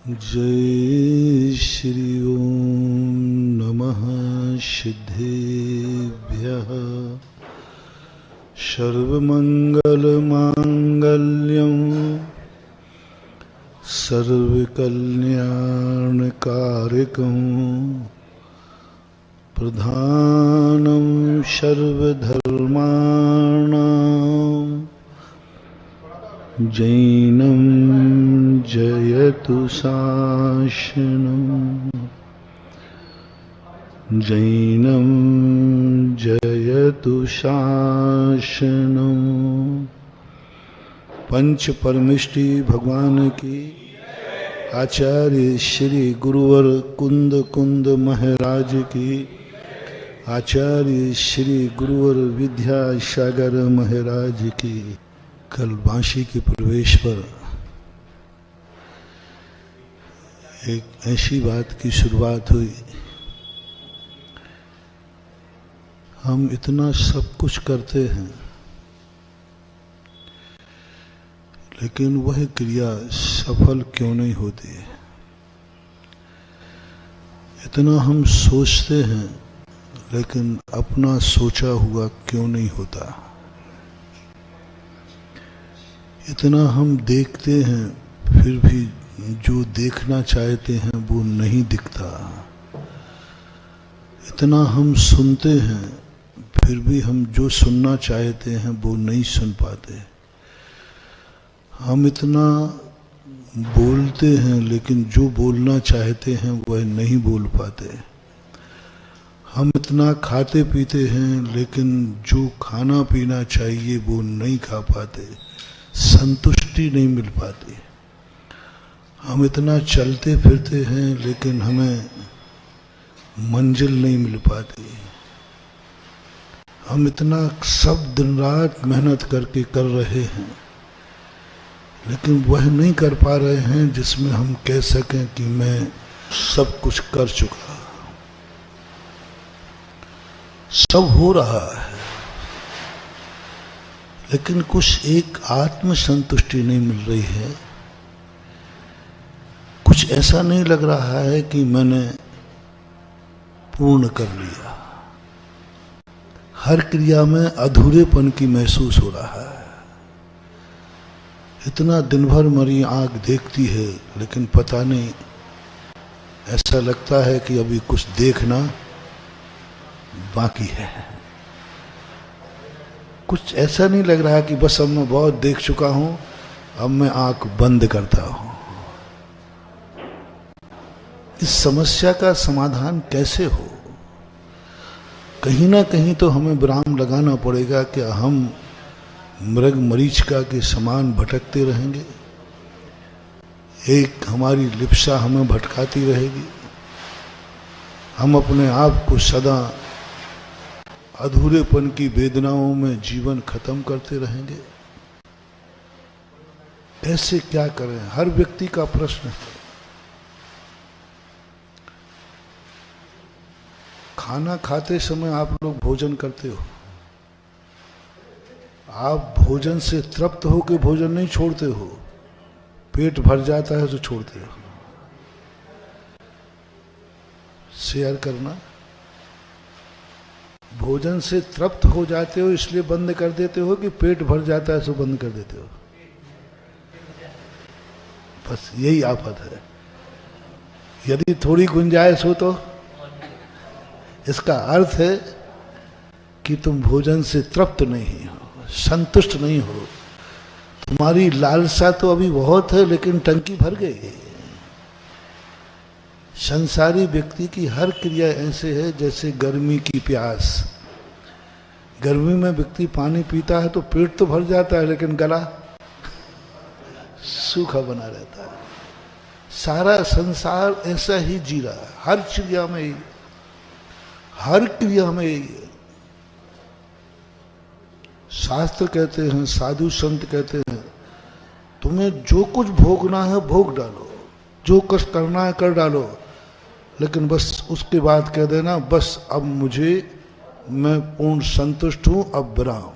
जय श्री ओम नमः सिद्धेभ्यः सर्वमंगलमांगल्यं सर्वकल्याणकारिकं प्रधानं सर्वधर्माणां जैनं जयतु शासनम् जैनं जयतु शासनम्। पंच परमेष्टि भगवान की, आचार्य श्री गुरुवर कुंद कुंद महाराज की, आचार्य श्री गुरुवर विद्यासागर महाराज की। कल बांशी के प्रवेश पर एक ऐसी बात की शुरुआत हुई। हम इतना सब कुछ करते हैं, लेकिन वह क्रिया सफल क्यों नहीं होती? इतना हम सोचते हैं, लेकिन अपना सोचा हुआ क्यों नहीं होता? इतना हम देखते हैं, फिर भी जो देखना चाहते हैं वो नहीं दिखता। इतना हम सुनते हैं, फिर भी हम जो सुनना चाहते हैं वो नहीं सुन पाते। हम इतना बोलते हैं, लेकिन जो बोलना चाहते हैं वह नहीं बोल पाते। हम इतना खाते पीते हैं, लेकिन जो खाना पीना चाहिए वो नहीं खा पाते, संतुष्टि नहीं मिल पाती। हम इतना चलते फिरते हैं, लेकिन हमें मंजिल नहीं मिल पाती। हम इतना सब दिन रात मेहनत करके कर रहे हैं, लेकिन वह नहीं कर पा रहे हैं जिसमें हम कह सकें कि मैं सब कुछ कर चुका। सब हो रहा है, लेकिन कुछ एक आत्म संतुष्टि नहीं मिल रही है। कुछ ऐसा नहीं लग रहा है कि मैंने पूर्ण कर लिया। हर क्रिया में अधूरेपन की महसूस हो रहा है। इतना दिन भर मरी आंख देखती है, लेकिन पता नहीं, ऐसा लगता है कि अभी कुछ देखना बाकी है। कुछ ऐसा नहीं लग रहा कि बस अब मैं बहुत देख चुका हूं, अब मैं आंख बंद करता हूं। इस समस्या का समाधान कैसे हो? कहीं ना कहीं तो हमें विराम लगाना पड़ेगा। क्या हम मृग मरीचिका के समान भटकते रहेंगे? एक हमारी लिप्सा हमें भटकाती रहेगी। हम अपने आप को सदा अधूरेपन की वेदनाओं में जीवन खत्म करते रहेंगे। ऐसे क्या करें? हर व्यक्ति का प्रश्न है। खाना खाते समय आप लोग भोजन करते हो। आप भोजन से तृप्त होकर भोजन नहीं छोड़ते हो। पेट भर जाता है तो छोड़ते हो। शेयर करना। भोजन से तृप्त हो जाते हो इसलिए बंद कर देते हो कि पेट भर जाता है तो बंद कर देते हो? बस यही आफत है। यदि थोड़ी गुंजाइश हो तो इसका अर्थ है कि तुम भोजन से तृप्त नहीं हो, संतुष्ट नहीं हो। तुम्हारी लालसा तो अभी बहुत है, लेकिन टंकी भर गई। संसारी व्यक्ति की हर क्रिया ऐसे है जैसे गर्मी की प्यास। गर्मी में व्यक्ति पानी पीता है तो पेट तो भर जाता है, लेकिन गला सूखा बना रहता है। सारा संसार ऐसा ही जी रहा है। हर क्रिया में, हर क्रिया में यही है। शास्त्र कहते हैं, साधु संत कहते हैं, तुम्हें जो कुछ भोगना है भोग डालो, जो कुछ करना है कर डालो, लेकिन बस उसके बाद कह देना, बस अब मैं पूर्ण संतुष्ट हूं, अब विराम।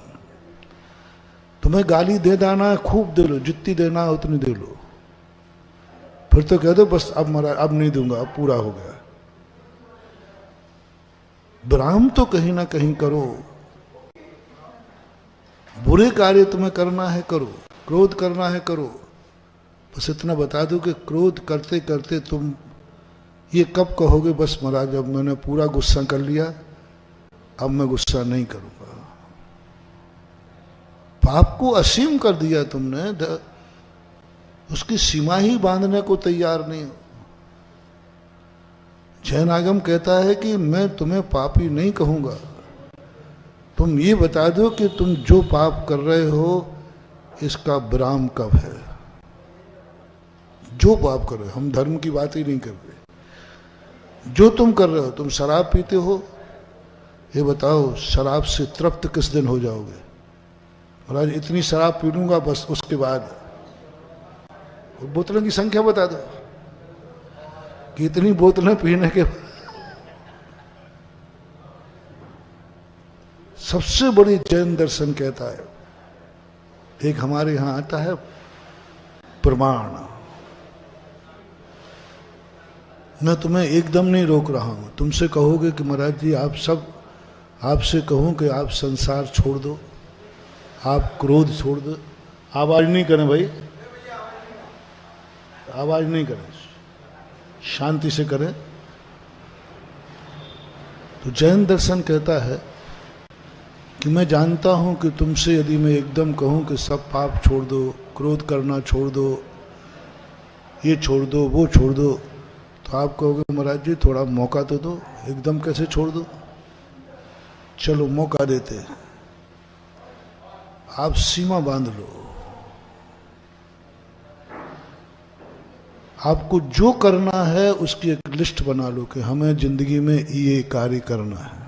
तुम्हें गाली दे देना है, खूब दे लो, जितनी देना है उतनी दे लो, फिर तो कह दो बस अब महाराज अब नहीं दूंगा, अब पूरा हो गया। विराम तो कहीं ना कहीं करो। बुरे कार्य तुम्हें करना है करो, क्रोध करना है करो, बस इतना बता दो कि क्रोध करते करते तुम ये कब कहोगे बस महाराज अब मैंने पूरा गुस्सा कर लिया, अब मैं गुस्सा नहीं करूंगा। पाप को असीम कर दिया तुमने, उसकी सीमा ही बांधने को तैयार नहीं हो। जैन आगम कहता है कि मैं तुम्हें पापी नहीं कहूंगा, तुम ये बता दो कि तुम जो पाप कर रहे हो इसका विराम कब है। जो पाप कर रहे हो, हम धर्म की बात ही नहीं कर रहे, जो तुम कर रहे हो, तुम शराब पीते हो, ये बताओ शराब से तृप्त किस दिन हो जाओगे। महाराज इतनी शराब पी लूंगा बस उसके बाद, बोतलों की संख्या बता दो कि इतनी बोतलें पीने के बाद। सबसे बड़ी जैन दर्शन कहता है, एक हमारे यहां आता है प्रमाण। मैं तुम्हें एकदम नहीं रोक रहा हूं, तुमसे कहोगे कि महाराज जी आप सब, आपसे कहूं कि आप संसार छोड़ दो, आप क्रोध छोड़ दो। आवाज नहीं करें भाई, आवाज नहीं करें, शांति से करें। तो जैन दर्शन कहता है कि मैं जानता हूं कि तुमसे यदि मैं एकदम कहूं कि सब पाप छोड़ दो, क्रोध करना छोड़ दो, ये छोड़ दो, वो छोड़ दो, तो आप कहोगे महाराज जी थोड़ा मौका तो दो, एकदम कैसे छोड़ दो। चलो मौका देते हैं, आप सीमा बांध लो। आपको जो करना है उसकी एक लिस्ट बना लो कि हमें जिंदगी में ये कार्य करना है।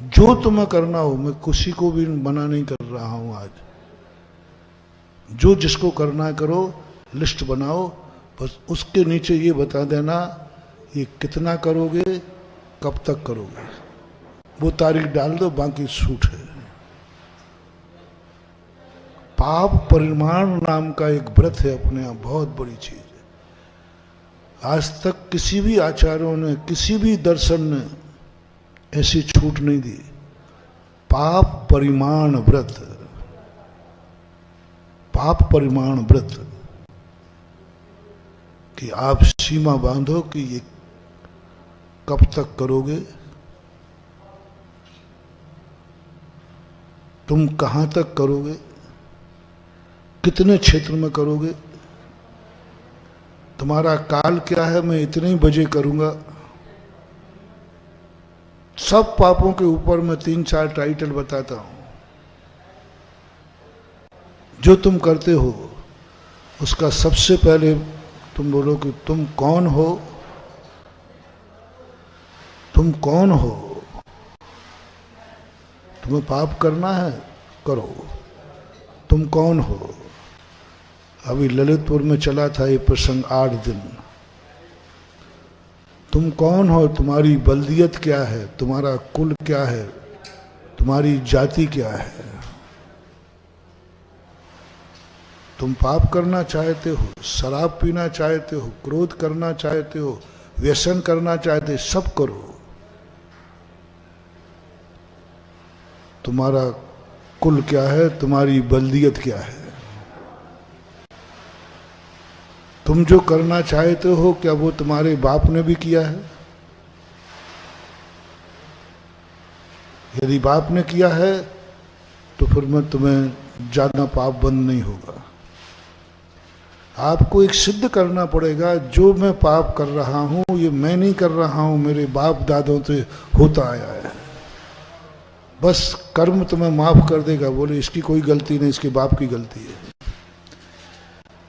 जो तुम्हें करना हो, मैं किसी को भी मना नहीं कर रहा हूं आज, जो जिसको करना है करो, लिस्ट बनाओ, बस उसके नीचे ये बता देना ये कितना करोगे, कब तक करोगे, वो तारीख डाल दो, बाकी छूट है। पाप परिमाण नाम का एक व्रत है अपने आप, बहुत बड़ी चीज है। आज तक किसी भी आचार्यों ने, किसी भी दर्शन ने ऐसी छूट नहीं दी। पाप परिमाण व्रत, पाप परिमाण व्रत, कि आप सीमा बांधो कि ये कब तक करोगे, तुम कहां तक करोगे, कितने क्षेत्र में करोगे, तुम्हारा काल क्या है, मैं इतने ही बजे करूंगा। सब पापों के ऊपर मैं 3-4 टाइटल बताता हूं। जो तुम करते हो उसका सबसे पहले तुम बोलो कि तुम कौन हो, तुम कौन हो। तुम्हें पाप करना है करो, तुम कौन हो। अभी ललितपुर में चला था ये प्रसंग 8 दिन। तुम कौन हो, तुम्हारी बल्दियत क्या है, तुम्हारा कुल क्या है, तुम्हारी जाति क्या है। तुम पाप करना चाहते हो, शराब पीना चाहते हो, क्रोध करना चाहते हो, व्यसन करना चाहते हो, सब करो। तुम्हारा कुल क्या है, तुम्हारी बल्दियत क्या है। तुम जो करना चाहते हो क्या वो तुम्हारे बाप ने भी किया है। यदि बाप ने किया है तो फिर मैं तुम्हें ज्यादा पाप बंद नहीं होगा। आपको एक सिद्ध करना पड़ेगा, जो मैं पाप कर रहा हूं ये मैं नहीं कर रहा हूं, मेरे बाप दादों से होता आया है। बस कर्म तुम्हें माफ कर देगा, बोले इसकी कोई गलती नहीं, इसके बाप की गलती है।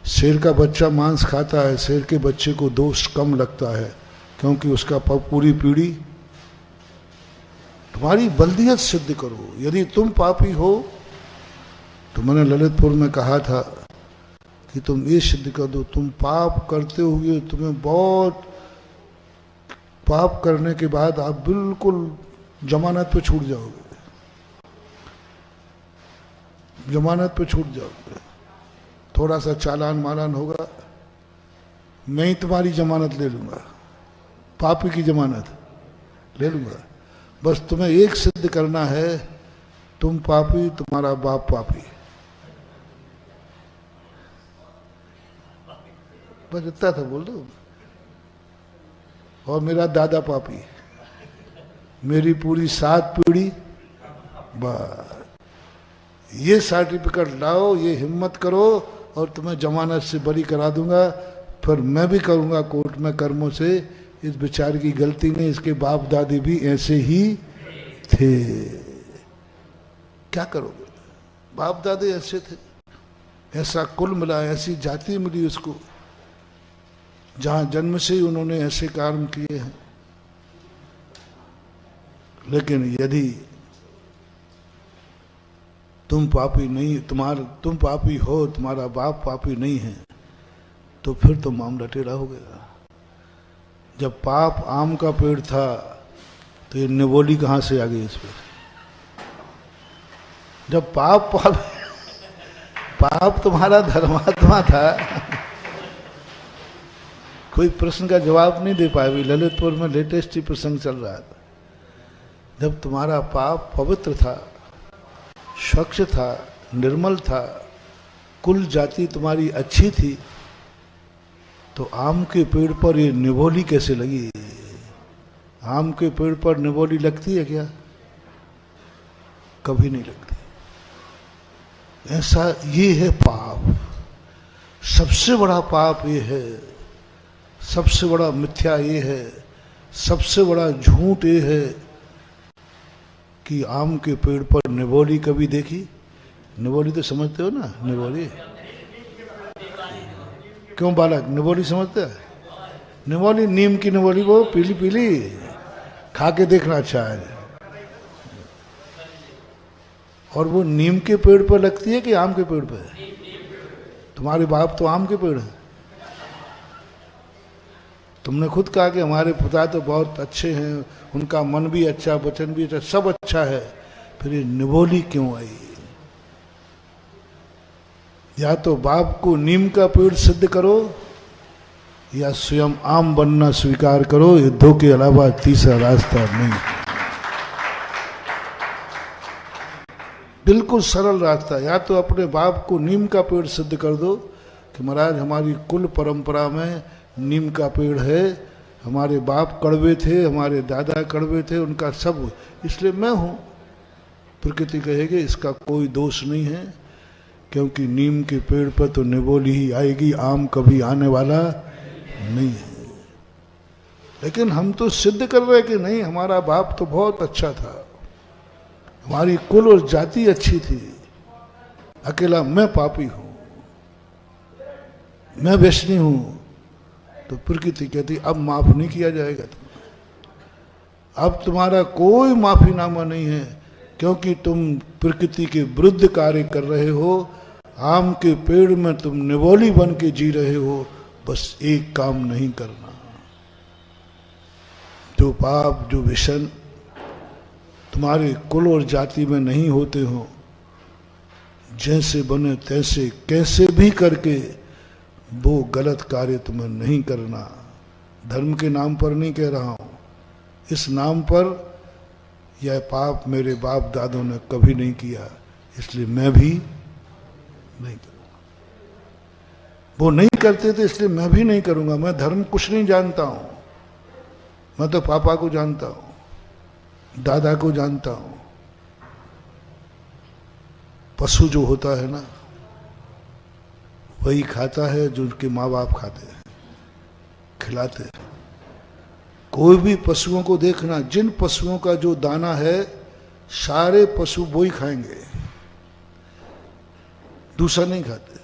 शेर का बच्चा मांस खाता है, शेर के बच्चे को दोष कम लगता है क्योंकि उसका पूरी पीढ़ी। तुम्हारी बल्दियत सिद्ध करो। यदि तुम पापी हो तो मैंने ललितपुर में कहा था कि तुम ये सिद्ध कर दो, तुम पाप करते हुए तुम्हें बहुत पाप करने के बाद आप बिल्कुल जमानत पे छूट जाओगे, जमानत पे छूट जाओगे। थोड़ा सा चालान मालान होगा, मैं ही तुम्हारी जमानत ले लूंगा, पापी की जमानत ले लूंगा। बस तुम्हें एक सिद्ध करना है, तुम पापी, तुम्हारा बाप पापी, बस इतना था बोल दो। और मेरा दादा पापी, मेरी पूरी 7 पीढ़ी, बस ये सर्टिफिकेट लाओ, ये हिम्मत करो और तुम्हें जमानत से बरी करा दूंगा। फिर मैं भी करूंगा कोर्ट में कर्मों से, इस बेचारे की गलती नहीं, इसके बाप दादी भी ऐसे ही थे। क्या करोगे, बाप दादे ऐसे थे, ऐसा कुल मिला, ऐसी जाति मिली उसको, जहां जन्म से ही उन्होंने ऐसे कर्म किए हैं। लेकिन यदि तुम पापी नहीं, तुम पापी हो, तुम्हारा बाप पापी नहीं है, तो फिर तो मामला टेढ़ा हो गया। जब पाप आम का पेड़ था तो ये निवोली कहां से आ गई इस पर? जब पाप तुम्हारा धर्मात्मा था, कोई प्रश्न का जवाब नहीं दे पाए। अभी ललितपुर में लेटेस्ट ही प्रसंग चल रहा था। जब तुम्हारा पाप पवित्र था, स्वच्छ था, निर्मल था, कुल जाति तुम्हारी अच्छी थी, तो आम के पेड़ पर ये निवोली कैसे लगी? आम के पेड़ पर निवोली लगती है क्या? कभी नहीं लगती। ऐसा ये है पाप। सबसे बड़ा पाप ये है, सबसे बड़ा मिथ्या ये है, सबसे बड़ा झूठ ये है कि आम के पेड़ पर निवोली कभी देखी? निवोली तो समझते हो ना, निवोली क्यों बालक, निवोली समझते हैं? निवोली, नीम की निवोली, वो पीली पीली, खा के देखना अच्छा है। और वो नीम के पेड़ पर लगती है कि आम के पेड़ पर? तुम्हारे बाप तो आम के पेड़ है। तुमने खुद कहा कि हमारे पिता तो बहुत अच्छे हैं, उनका मन भी अच्छा, वचन भी अच्छा, सब अच्छा है, फिर ये निवोली क्यों आई? या तो बाप को नीम का पेड़ सिद्ध करो, या स्वयं आम बनना स्वीकार करो। ये दो के अलावा तीसरा रास्ता नहीं। बिल्कुल सरल रास्ता। या तो अपने बाप को नीम का पेड़ सिद्ध कर दो कि महाराज हमारी कुल परंपरा में नीम का पेड़ है, हमारे बाप कड़वे थे, हमारे दादा कड़वे थे, उनका सब, इसलिए मैं हूं। प्रकृति कहेगी इसका कोई दोष नहीं है, क्योंकि नीम के पेड़ पर तो निवोली ही आएगी, आम कभी आने वाला नहीं है। लेकिन हम तो सिद्ध कर रहे कि नहीं, हमारा बाप तो बहुत अच्छा था, हमारी कुल और जाति अच्छी थी, अकेला मैं पापी हूं, मैं वैष्णवी हूं। तो प्रकृति कहती अब माफ नहीं किया जाएगा तुम्हें, अब तुम्हारा कोई माफीनामा नहीं है, क्योंकि तुम प्रकृति के विरुद्ध कार्य कर रहे हो। आम के पेड़ में तुम निवोली बन के जी रहे हो। बस एक काम नहीं करना, जो पाप, जो विषण तुम्हारे कुल और जाति में नहीं होते हो, जैसे बने तैसे कैसे भी करके वो गलत कार्य तुम्हें नहीं करना। धर्म के नाम पर नहीं कह रहा हूं, इस नाम पर यह पाप मेरे बाप दादों ने कभी नहीं किया, इसलिए मैं भी नहीं करूंगा। वो नहीं करते थे इसलिए मैं भी नहीं करूंगा। मैं धर्म कुछ नहीं जानता हूं, मैं तो पापा को जानता हूं, दादा को जानता हूं। पशु जो होता है ना, वही खाता है जो उनके माँ बाप खाते हैं, खिलाते हैं। कोई भी पशुओं को देखना, जिन पशुओं का जो दाना है सारे पशु वो ही खाएंगे, दूसरा नहीं खाते।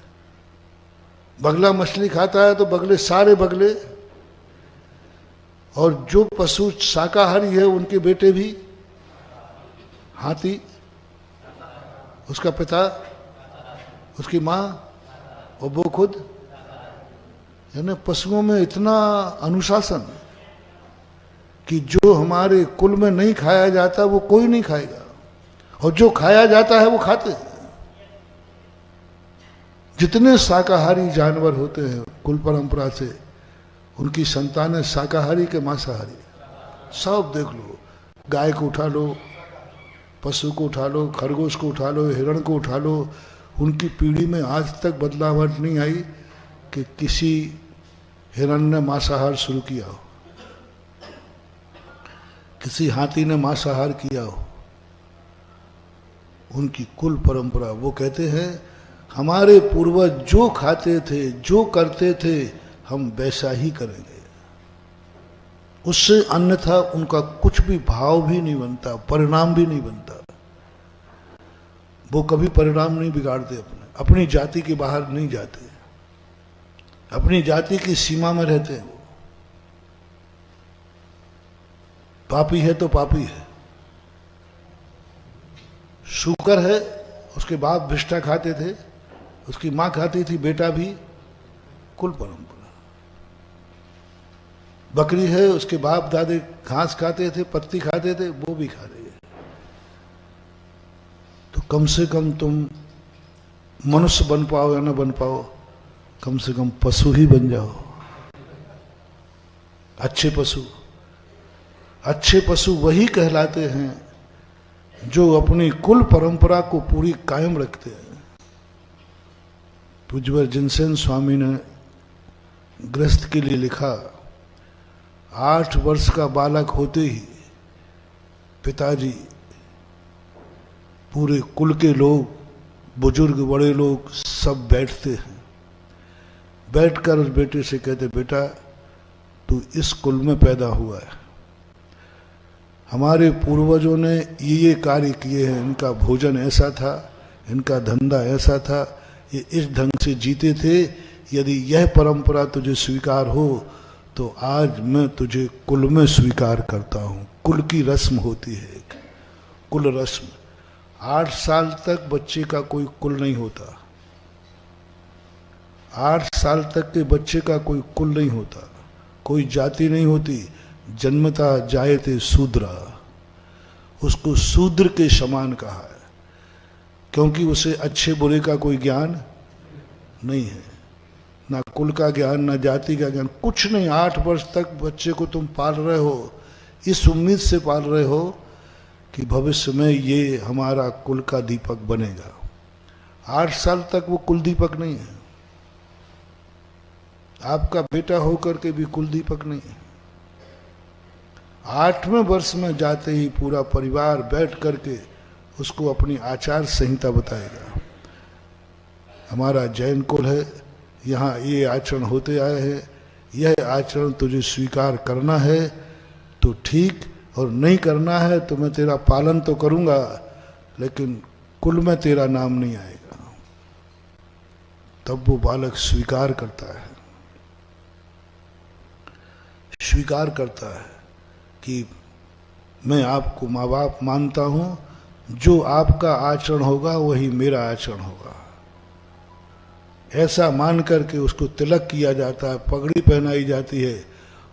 बगला मछली खाता है तो बगले, सारे बगले, और जो पशु शाकाहारी है उनके बेटे भी, हाथी, उसका पिता, उसकी माँ और वो खुद। यानी पशुओं में इतना अनुशासन कि जो हमारे कुल में नहीं खाया जाता वो कोई नहीं खाएगा, और जो खाया जाता है वो खाते हैं। जितने शाकाहारी जानवर होते हैं कुल परंपरा से, उनकी संतानें शाकाहारी के मांसाहारी, सब देख लो, गाय को उठा लो, पशु को उठा लो, खरगोश को उठा लो, हिरण को उठा लो, उनकी पीढ़ी में आज तक बदलावट नहीं आई कि किसी हिरण ने मांसाहार शुरू किया हो, किसी हाथी ने मांसाहार किया हो। उनकी कुल परंपरा, वो कहते हैं हमारे पूर्वज जो खाते थे, जो करते थे, हम वैसा ही करेंगे। उससे अन्यथा उनका कुछ भी भाव भी नहीं बनता, परिणाम भी नहीं बनता। वो कभी परिणाम नहीं बिगाड़ते, अपनी जाति के बाहर नहीं जाते, अपनी जाति की सीमा में रहते हैं। वो पापी है तो पापी है, शुकर है, उसके बाप भिष्टा खाते थे, उसकी मां खाती थी, बेटा भी, कुल परंपरा। बकरी है, उसके बाप दादे घास खाते थे, पत्ती खाते थे, वो भी खा रही है। तो कम से कम तुम मनुष्य बन पाओ या ना बन पाओ, कम से कम पशु ही बन जाओ, अच्छे पशु। अच्छे पशु वही कहलाते हैं जो अपनी कुल परंपरा को पूरी कायम रखते हैं। पूज्यवर जिनसेन स्वामी ने गृहस्थ के लिए लिखा, 8 वर्ष का बालक होते ही पिताजी, पूरे कुल के लोग, बुजुर्ग बड़े लोग सब बैठते हैं, बैठकर उस बेटे से कहते, बेटा तू इस कुल में पैदा हुआ है, हमारे पूर्वजों ने ये कार्य किए हैं, इनका भोजन ऐसा था, इनका धंधा ऐसा था, ये इस ढंग से जीते थे, यदि यह परंपरा तुझे स्वीकार हो तो आज मैं तुझे कुल में स्वीकार करता हूँ। कुल की रस्म होती है एक, कुल रस्म। 8 साल तक बच्चे का कोई कुल नहीं होता, 8 साल तक के बच्चे का कोई कुल नहीं होता, कोई जाति नहीं होती। जन्मता जायते शूद्रा, उसको शूद्र के समान कहा है, क्योंकि उसे अच्छे बुरे का कोई ज्ञान नहीं है, ना कुल का ज्ञान, ना जाति का ज्ञान, कुछ नहीं। 8 वर्ष तक बच्चे को तुम पाल रहे हो, इस उम्मीद से पाल रहे हो कि भविष्य में ये हमारा कुल का दीपक बनेगा। 8 साल तक वो कुल दीपक नहीं है, आपका बेटा होकर के भी कुल दीपक नहीं है। 8वें वर्ष में जाते ही पूरा परिवार बैठ करके उसको अपनी आचार संहिता बताएगा। हमारा जैन कुल है, यहाँ ये आचरण होते आए हैं, यह आचरण तुझे स्वीकार करना है तो ठीक, और नहीं करना है तो मैं तेरा पालन तो करूँगा, लेकिन कुल में तेरा नाम नहीं आएगा। तब वो बालक स्वीकार करता है, स्वीकार करता है कि मैं आपको माँ बाप मानता हूँ, जो आपका आचरण होगा वही मेरा आचरण होगा। ऐसा मान करके उसको तिलक किया जाता है, पगड़ी पहनाई जाती है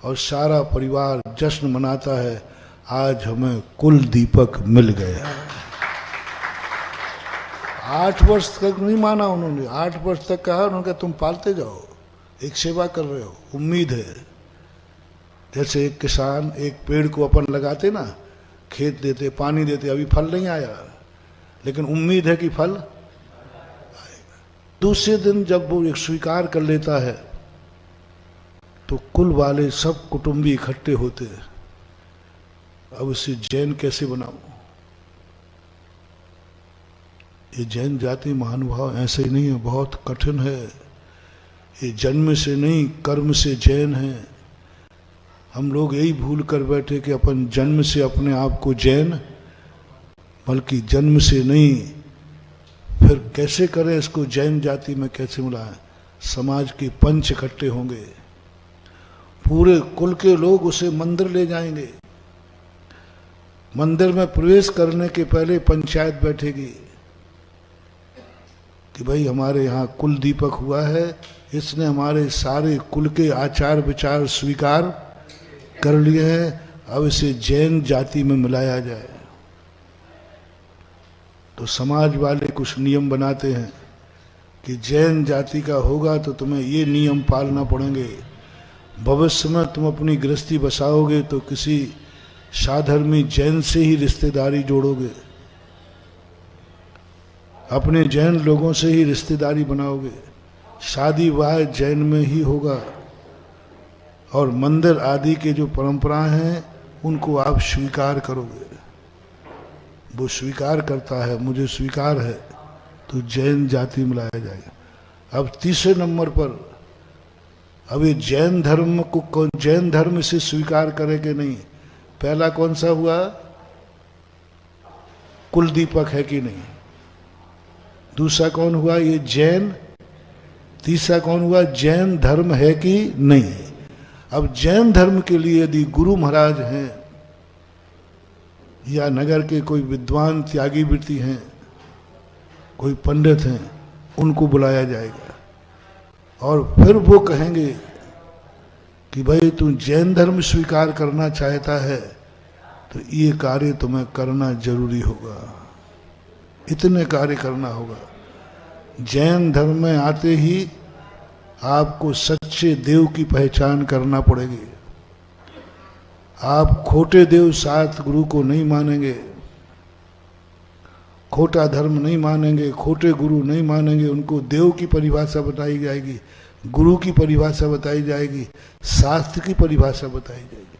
और सारा परिवार जश्न मनाता है, आज हमें कुल दीपक मिल गया। 8 वर्ष तक नहीं माना उन्होंने, 8 वर्ष तक कहा, उन्होंने कहा तुम पालते जाओ, एक सेवा कर रहे हो, उम्मीद है। जैसे एक किसान एक पेड़ को अपन लगाते ना, खेत देते, पानी देते, अभी फल नहीं आया, लेकिन उम्मीद है कि फल आएगा। दूसरे दिन जब वो एक स्वीकार कर लेता है तो कुल वाले सब कुटुंबी इकट्ठे होते हैं। अब इसे जैन कैसे बनाऊं? ये जैन जाति महानुभाव ऐसे ही नहीं है, बहुत कठिन है। ये जन्म से नहीं, कर्म से जैन है। हम लोग यही भूल कर बैठे कि अपन जन्म से अपने आप को जैन, बल्कि जन्म से नहीं। फिर कैसे करें इसको जैन जाति में कैसे मिलाएं? समाज के पंच इकट्ठे होंगे, पूरे कुल के लोग उसे मंदिर ले जाएंगे। मंदिर में प्रवेश करने के पहले पंचायत बैठेगी कि भाई हमारे यहाँ कुल दीपक हुआ है, इसने हमारे सारे कुल के आचार विचार स्वीकार कर लिए हैं, अब इसे जैन जाति में मिलाया जाए। तो समाज वाले कुछ नियम बनाते हैं कि जैन जाति का होगा तो तुम्हें ये नियम पालना पड़ेंगे, भविष्य में तुम अपनी गृहस्थी बसाओगे तो किसी साधर्मी जैन से ही रिश्तेदारी जोड़ोगे, अपने जैन लोगों से ही रिश्तेदारी बनाओगे, शादी विवाह जैन में ही होगा, और मंदिर आदि के जो परंपराएं हैं उनको आप स्वीकार करोगे। वो स्वीकार करता है, मुझे स्वीकार है, तो जैन जाति में लाया जाएगा। अब तीसरे नंबर पर, अब ये जैन धर्म को, जैन धर्म से स्वीकार करे कि नहीं, पहला कौन सा हुआ, कुल दीपक है कि नहीं, दूसरा कौन हुआ ये जैन, तीसरा कौन हुआ जैन धर्म है कि नहीं। अब जैन धर्म के लिए यदि गुरु महाराज हैं या नगर के कोई विद्वान त्यागी वृत्ति हैं, कोई पंडित हैं, उनको बुलाया जाएगा और फिर वो कहेंगे कि भाई तू जैन धर्म स्वीकार करना चाहता है तो ये कार्य तुम्हें करना जरूरी होगा, इतने कार्य करना होगा। जैन धर्म में आते ही आपको सच्चे देव की पहचान करना पड़ेगी। आप खोटे देव सात गुरु को नहीं मानेंगे, खोटा धर्म नहीं मानेंगे, खोटे गुरु नहीं मानेंगे, उनको देव की परिभाषा बताई जाएगी, गुरु की परिभाषा बताई जाएगी, शास्त्र की परिभाषा बताई जाएगी।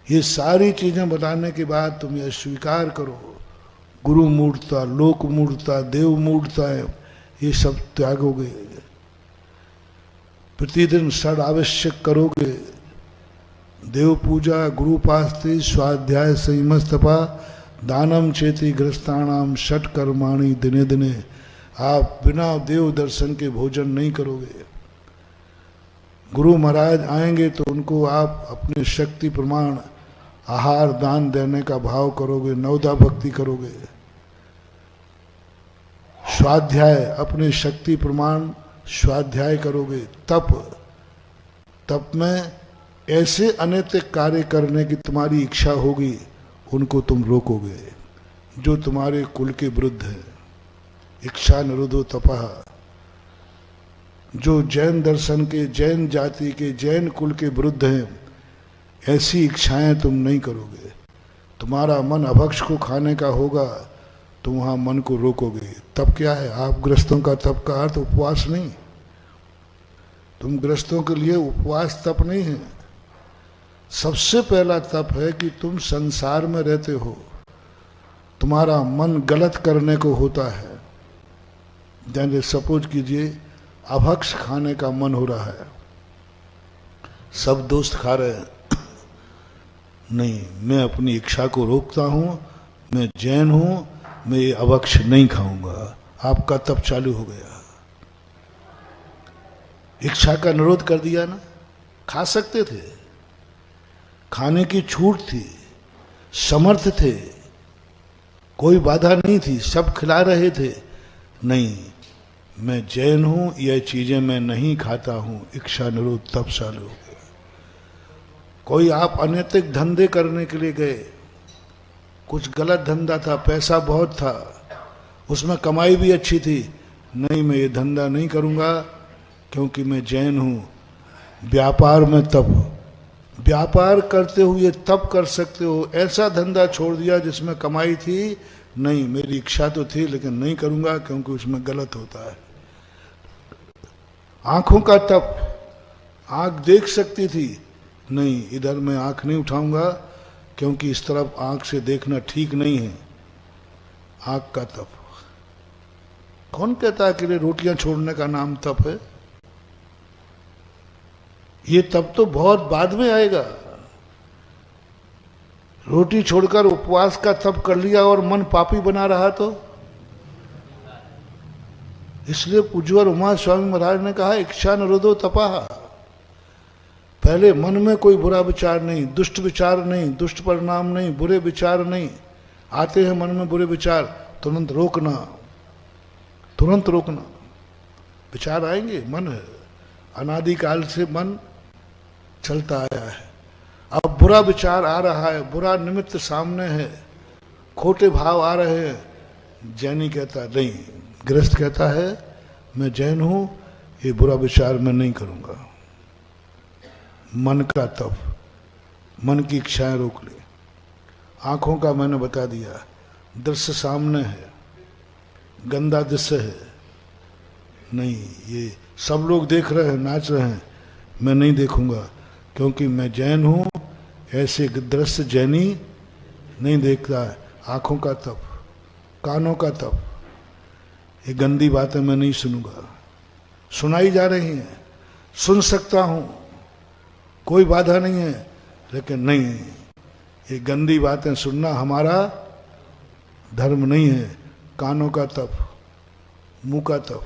ये सारी चीजें बताने के बाद तुम यह स्वीकार करो, गुरु मूर्ता, लोक मूर्ता, देव मूर्ता है, ये सब त्यागोगे, प्रतिदिन षड आवश्यक करोगे, देव पूजा, गुरु उपासते, स्वाध्याय, संयमस्तपा, दानम चेति गृहस्थानाम षट कर्माणि दिने दिने। आप बिना देव दर्शन के भोजन नहीं करोगे। गुरु महाराज आएंगे तो उनको आप अपने शक्ति प्रमाण आहार दान देने का भाव करोगे, नवदा भक्ति करोगे। स्वाध्याय, अपने शक्ति प्रमाण स्वाध्याय करोगे। तप में ऐसे अनैतिक कार्य करने की तुम्हारी इच्छा होगी, उनको तुम रोकोगे जो तुम्हारे कुल के विरुद्ध है। इच्छा निरोधो तपः, जो जैन दर्शन के, जैन जाति के, जैन कुल के विरुद्ध हैं, ऐसी इच्छाएं तुम नहीं करोगे। तुम्हारा मन अभक्ष को खाने का होगा, तुम वहां मन को रोकोगे। तप क्या है? आप गृहस्थों का तप का अर्थ उपवास नहीं, तुम गृहस्थों के लिए उपवास तप नहीं है। सबसे पहला तप है कि तुम संसार में रहते हो, तुम्हारा मन गलत करने को होता है। जैसे सपोज कीजिए अभक्ष खाने का मन हो रहा है, सब दोस्त खा रहे हैं, नहीं मैं अपनी इच्छा को रोकता हूं, मैं जैन हूं, मैं ये अभक्ष नहीं खाऊंगा। आपका तप चालू हो गया, इच्छा का निरोध कर दिया ना। खा सकते थे, खाने की छूट थी, समर्थ थे, कोई बाधा नहीं थी, सब खिला रहे थे। नहीं, मैं जैन हूं, यह चीजें मैं नहीं खाता हूं, इच्छा निरोध तब चालू हो गया। कोई आप अनैतिक धंधे करने के लिए गए, कुछ गलत धंधा था, पैसा बहुत था, उसमें कमाई भी अच्छी थी, नहीं मैं ये धंधा नहीं करूंगा क्योंकि मैं जैन हूं। व्यापार में तप, व्यापार करते हुए तप कर सकते हो। ऐसा धंधा छोड़ दिया जिसमें कमाई थी, नहीं मेरी इच्छा तो थी लेकिन नहीं करूंगा क्योंकि उसमें गलत होता है। आंखों का तप, आंख देख सकती थी, नहीं इधर मैं आंख नहीं उठाऊंगा क्योंकि इस तरफ आंख से देखना ठीक नहीं है, आंख का तप। कौन कहता है कि रोटियां छोड़ने का नाम तप है? ये तप तो बहुत बाद में आएगा। रोटी छोड़कर उपवास का तप कर लिया और मन पापी बना रहा तो, इसलिए पूज्यवर उमा स्वामी महाराज ने कहा इच्छा निरोधो तपः। पहले मन में कोई बुरा विचार नहीं, दुष्ट विचार नहीं, दुष्ट परिणाम नहीं, बुरे विचार नहीं। आते हैं मन में बुरे विचार, तुरंत रोकना, तुरंत रोकना। विचार आएंगे, मन है, अनादिकाल से मन चलता आया है। अब बुरा विचार आ रहा है, बुरा निमित्त सामने है, खोटे भाव आ रहे हैं, जैनी कहता नहीं, गृहस्थ कहता है मैं जैन हूं, ये बुरा विचार मैं नहीं करूंगा। मन का तप, मन की इच्छाएं रोक ले। आंखों का मैंने बता दिया, दृश्य सामने है, गंदा दृश्य है, नहीं, ये सब लोग देख रहे हैं, नाच रहे हैं, मैं नहीं देखूंगा क्योंकि मैं जैन हूं, ऐसे दृश्य जैनी नहीं देखता है। आंखों का तप, कानों का तप, ये गंदी बातें मैं नहीं सुनूंगा। सुनाई जा रही हैं, सुन सकता हूं, कोई बाधा नहीं है, लेकिन नहीं, ये गंदी बातें सुनना हमारा धर्म नहीं है। कानों का तप, मुंह का तप,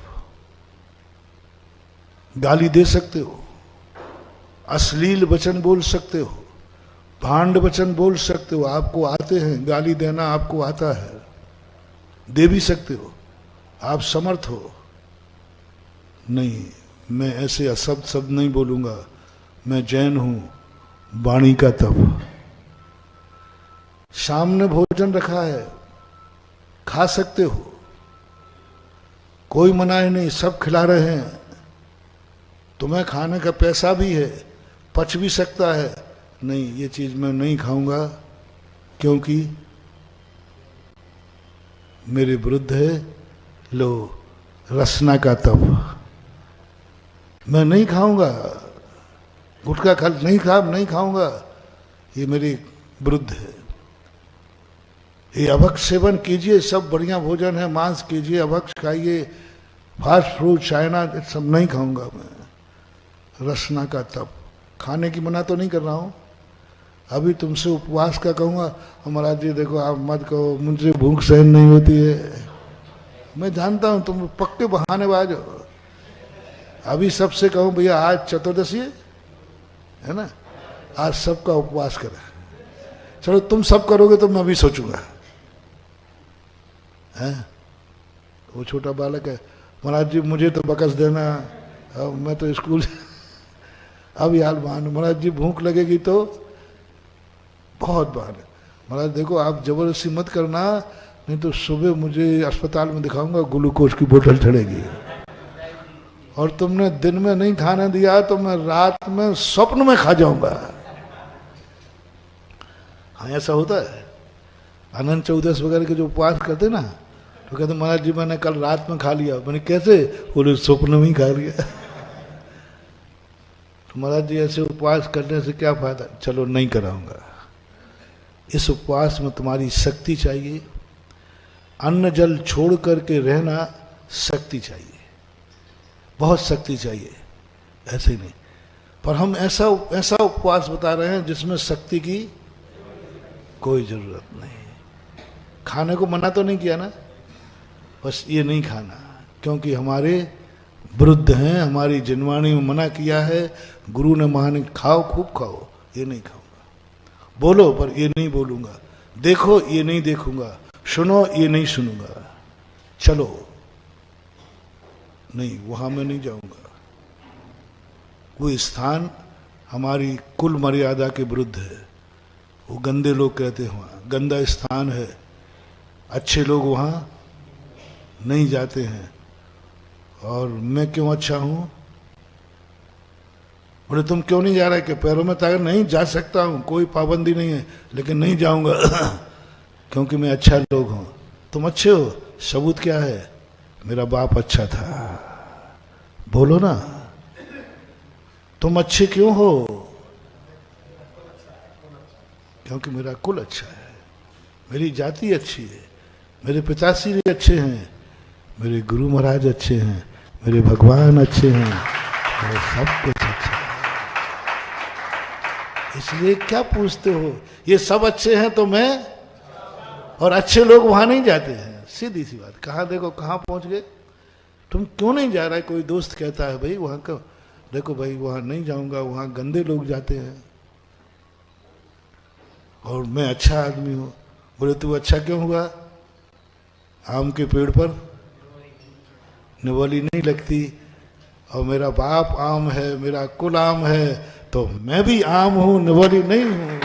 गाली दे सकते हो, अश्लील वचन बोल सकते हो, भांड वचन बोल सकते हो, आपको आते हैं, गाली देना आपको आता है, दे भी सकते हो, आप समर्थ हो। नहीं, मैं ऐसे अशब्द शब्द नहीं बोलूंगा, मैं जैन हूं। वाणी का तप, सामने भोजन रखा है, खा सकते हो, कोई मनाही नहीं, सब खिला रहे हैं, तुम्हें खाने का पैसा भी है, पच भी सकता है, नहीं, ये चीज मैं नहीं खाऊंगा क्योंकि मेरे विरुद्ध है। लो, रसना का तप, मैं नहीं खाऊंगा, गुटखा खा नहीं खाऊंगा, ये मेरे विरुद्ध है। ये अभक्ष सेवन कीजिए, सब बढ़िया भोजन है, मांस कीजिए, अभक्ष खाइए, फास्ट फूड, चाइना, सब नहीं खाऊंगा मैं। रसना का तप, खाने की मना तो नहीं कर रहा हूं, अभी तुमसे उपवास का कहूंगा, महाराज जी देखो आप मत कहो, मुझसे भूख सहन नहीं होती है, मैं जानता हूं तुम पक्के बहानेबाज हो। अभी सबसे कहूं भैया आज चतुर्दशी है ना, आज सबका उपवास करें, चलो तुम सब करोगे तो मैं भी सोचूंगा। है वो छोटा बालक है, महाराज जी मुझे तो बकस देना, अब मैं तो स्कूल अब यार मान, महाराज जी भूख लगेगी तो बहुत बार, महाराज देखो आप जबरदस्ती मत करना, नहीं तो सुबह मुझे अस्पताल में दिखाऊंगा, ग्लूकोज की बोतल चढ़ेगी, और तुमने दिन में नहीं खाने दिया तो मैं रात में स्वप्न में खा जाऊंगा। हाँ ऐसा होता है, अनंत चौदस वगैरह के जो उपवास करते ना, तो कहते महाराज जी मैंने कल रात में खा लिया, मैंने कैसे, बोले स्वप्न में ही खा लिया। तो महाराज जी ऐसे उपवास करने से क्या फायदा, चलो नहीं कराऊंगा। इस उपवास में तुम्हारी शक्ति चाहिए, अन्न जल छोड़ करके रहना शक्ति चाहिए, बहुत शक्ति चाहिए, ऐसे ही नहीं। पर हम ऐसा उपवास बता रहे हैं जिसमें शक्ति की कोई जरूरत नहीं। खाने को मना तो नहीं किया ना, बस ये नहीं खाना क्योंकि हमारे विरुद्ध हैं, हमारी जिनवाणी में मना किया है, गुरु ने महान खाओ खूब खाओ, ये नहीं खाऊंगा। बोलो पर ये नहीं बोलूंगा, देखो ये नहीं देखूंगा, सुनो ये नहीं सुनूंगा, चलो नहीं, वहां मैं नहीं जाऊंगा। वो स्थान हमारी कुल मर्यादा के विरुद्ध है, वो गंदे लोग कहते हैं वहां गंदा स्थान है, अच्छे लोग वहां नहीं जाते हैं। और मैं क्यों अच्छा हूं, बोले तुम क्यों नहीं जा रहे, कि पैरों में ताकत नहीं, जा सकता हूं, कोई पाबंदी नहीं है, लेकिन नहीं जाऊंगा क्योंकि मैं अच्छा लोग हूं। तुम अच्छे हो, सबूत क्या है, मेरा बाप अच्छा था, बोलो ना, तुम अच्छे क्यों हो, क्योंकि मेरा कुल अच्छा है, मेरी जाति अच्छी है, मेरे पिताश्री अच्छे हैं, मेरे गुरु महाराज अच्छे हैं, मेरे भगवान अच्छे हैं, मेरे सब कुछ अच्छा है। इसलिए क्या पूछते हो, ये सब अच्छे हैं तो मैं, और अच्छे लोग वहां नहीं जाते हैं, सीधी सी बात। कहाँ देखो कहाँ पहुंच गए, तुम क्यों नहीं जा रहा है, कोई दोस्त कहता है भाई वहां का देखो भाई, वहां नहीं जाऊंगा, वहां गंदे लोग जाते हैं और मैं अच्छा आदमी हूं। बोले तू अच्छा क्यों हुआ, आम के पेड़ पर निवाली नहीं लगती, और मेरा बाप आम है, मेरा कुल आम है, तो मैं भी आम हूं, निवाली नहीं हूं।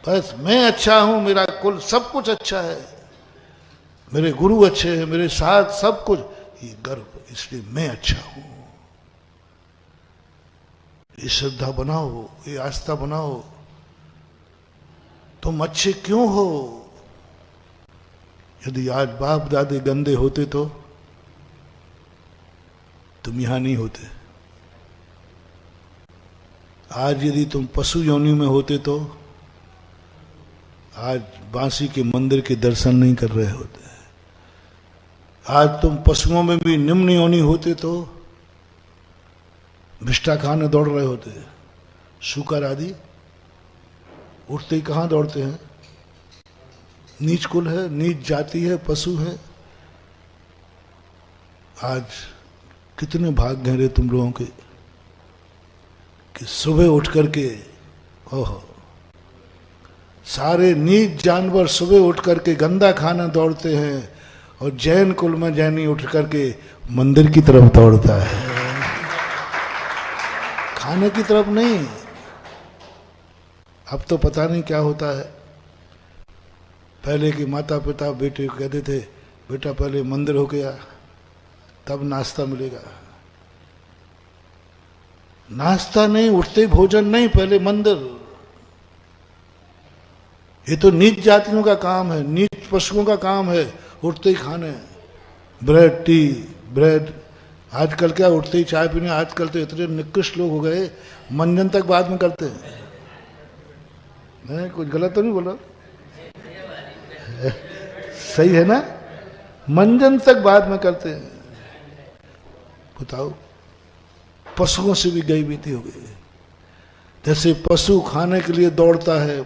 बस मैं अच्छा हूं, मेरा कुल सब कुछ अच्छा है, मेरे गुरु अच्छे हैं, मेरे साथ सब कुछ, ये गर्व, इसलिए मैं अच्छा हूं। ये श्रद्धा बनाओ, ये आस्था बनाओ। तुम अच्छे क्यों हो? यदि आज बाप दादे गंदे होते तो तुम यहां नहीं होते। आज यदि तुम पशु योनि में होते तो आज बांसी के मंदिर के दर्शन नहीं कर रहे होते। आज तुम पशुओं में भी निम्न योनि होते तो भिष्टा खाने दौड़ रहे होते। शुकर आदि उठते ही कहां दौड़ते हैं? नीच कुल है, नीच जाति है, पशु है। आज कितने भाग हैं रे तुम लोगों के कि सुबह उठ करके, ओहो, सारे नीच जानवर सुबह उठ करके गंदा खाना दौड़ते हैं और जैन कुल में जैनी उठ करके मंदिर की तरफ दौड़ता है, खाने की तरफ नहीं। अब तो पता नहीं क्या होता है। पहले के माता पिता बेटे को कहते थे बेटा पहले मंदिर हो गया तब नाश्ता मिलेगा। नाश्ता नहीं, उठते भोजन नहीं, पहले मंदिर। ये तो नीच जातियों का काम है, नीच पशुओं का काम है, उठते ही खाने ब्रेड, टी, ब्रेड। आजकल क्या उठते ही चाय पीने। आजकल तो इतने निकृष्ट लोग हो गए, मंजन तक बाद में करते हैं। नहीं, कुछ गलत तो नहीं बोला? सही है ना? मंजन तक बाद में करते हैं। बताओ, पशुओं से भी गई बीती हो गई। जैसे पशु खाने के लिए दौड़ता है,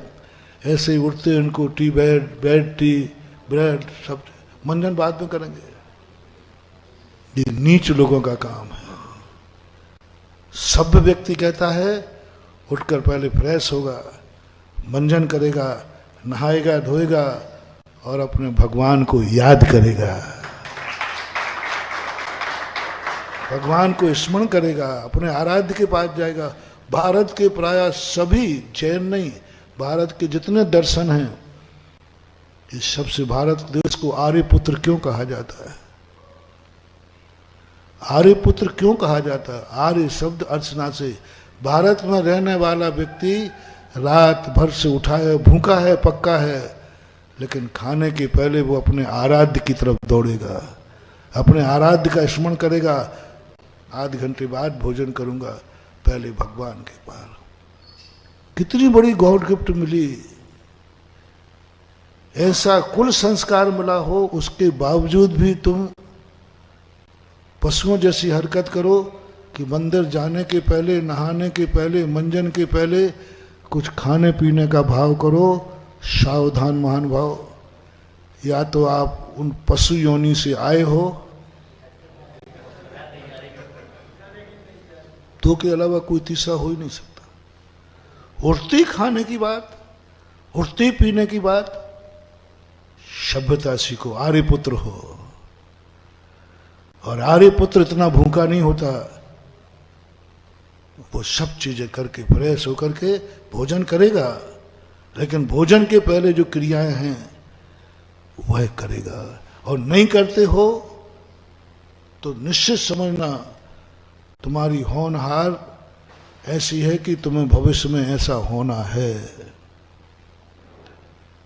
ऐसे ही उठते हैं उनको टी, ब्रेड, टी, ब्रेड, सब मंजन बाद में करेंगे। ये नीच लोगों का काम है। सभ्य व्यक्ति कहता है उठकर पहले फ्रेश होगा, मंजन करेगा, नहाएगा, धोएगा और अपने भगवान को याद करेगा, भगवान को स्मरण करेगा, अपने आराध्य के पास जाएगा। भारत के प्राय सभी, जैन नहीं, भारत के जितने दर्शन हैं, इस सबसे भारत देश को आर्यपुत्र क्यों कहा जाता है? आर्यपुत्र क्यों कहा जाता है? आर्य शब्द अर्चना से। भारत में रहने वाला व्यक्ति रात भर से उठा है, भूखा है, पक्का है, लेकिन खाने के पहले वो अपने आराध्य की तरफ दौड़ेगा, अपने आराध्य का स्मरण करेगा। आध घंटे बाद भोजन करूंगा, पहले भगवान के पास। कितनी बड़ी गॉड गिफ्ट मिली। ऐसा कुल संस्कार मिला हो, उसके बावजूद भी तुम पशुओं जैसी हरकत करो कि मंदिर जाने के पहले, नहाने के पहले, मंजन के पहले कुछ खाने पीने का भाव करो। सावधान महानुभाव, या तो आप उन पशु योनि से आए हो, तो के अलावा कोई तीसरा हो ही नहीं सकता। उठती खाने की बात, उठती पीने की बात, सभ्यता सीखो, आर्यपुत्र हो। और आर्यपुत्र इतना भूखा नहीं होता, वो सब चीजें करके फ्रेश होकर के भोजन करेगा, लेकिन भोजन के पहले जो क्रियाएं हैं वह करेगा। और नहीं करते हो तो निश्चित समझना तुम्हारी होनहार ऐसी है कि तुम्हें भविष्य में ऐसा होना है।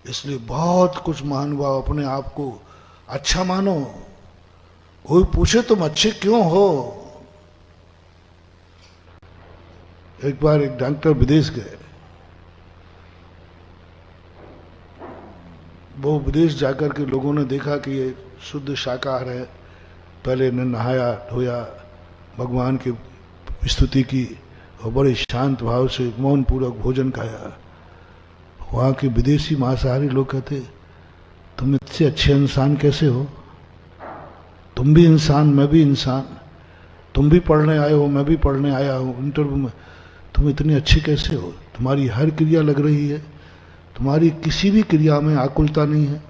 इसलिए बहुत कुछ महानुभाव अपने आप को अच्छा मानो। कोई पूछे तुम अच्छे क्यों हो? एक बार एक डॉक्टर विदेश गए। वो विदेश जाकर के लोगों ने देखा कि ये शुद्ध शाकाहार है। पहले ने नहाया धोया, भगवान की स्तुति की और बड़े शांत भाव से मौन पूर्वक भोजन खाया। वहाँ के विदेशी मांसाहारी लोग कहते तुम इतने अच्छे इंसान कैसे हो? तुम भी इंसान, मैं भी इंसान, तुम भी पढ़ने आए हो, मैं भी पढ़ने आया हूँ इंटरव्यू में, तुम इतने अच्छे कैसे हो? तुम्हारी हर क्रिया लग रही है, तुम्हारी किसी भी क्रिया में आकुलता नहीं है,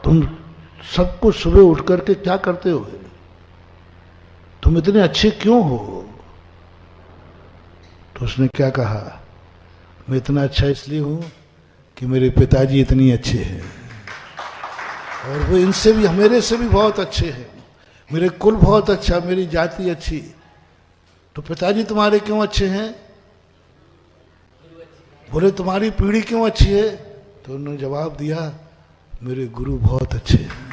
तुम सब कुछ सुबह उठ करके क्या करते हो? तुम इतने अच्छे क्यों हो? तो उसने क्या कहा, मैं इतना अच्छा इसलिए हूं कि मेरे पिताजी इतनी अच्छे हैं और वो इनसे भी, मेरे से भी बहुत अच्छे हैं, मेरे कुल बहुत अच्छा, मेरी जाति अच्छी। तो पिताजी तुम्हारे क्यों अच्छे हैं? बोले तुम्हारी पीढ़ी क्यों अच्छी है? तो उन्होंने जवाब दिया, मेरे गुरु बहुत अच्छे हैं।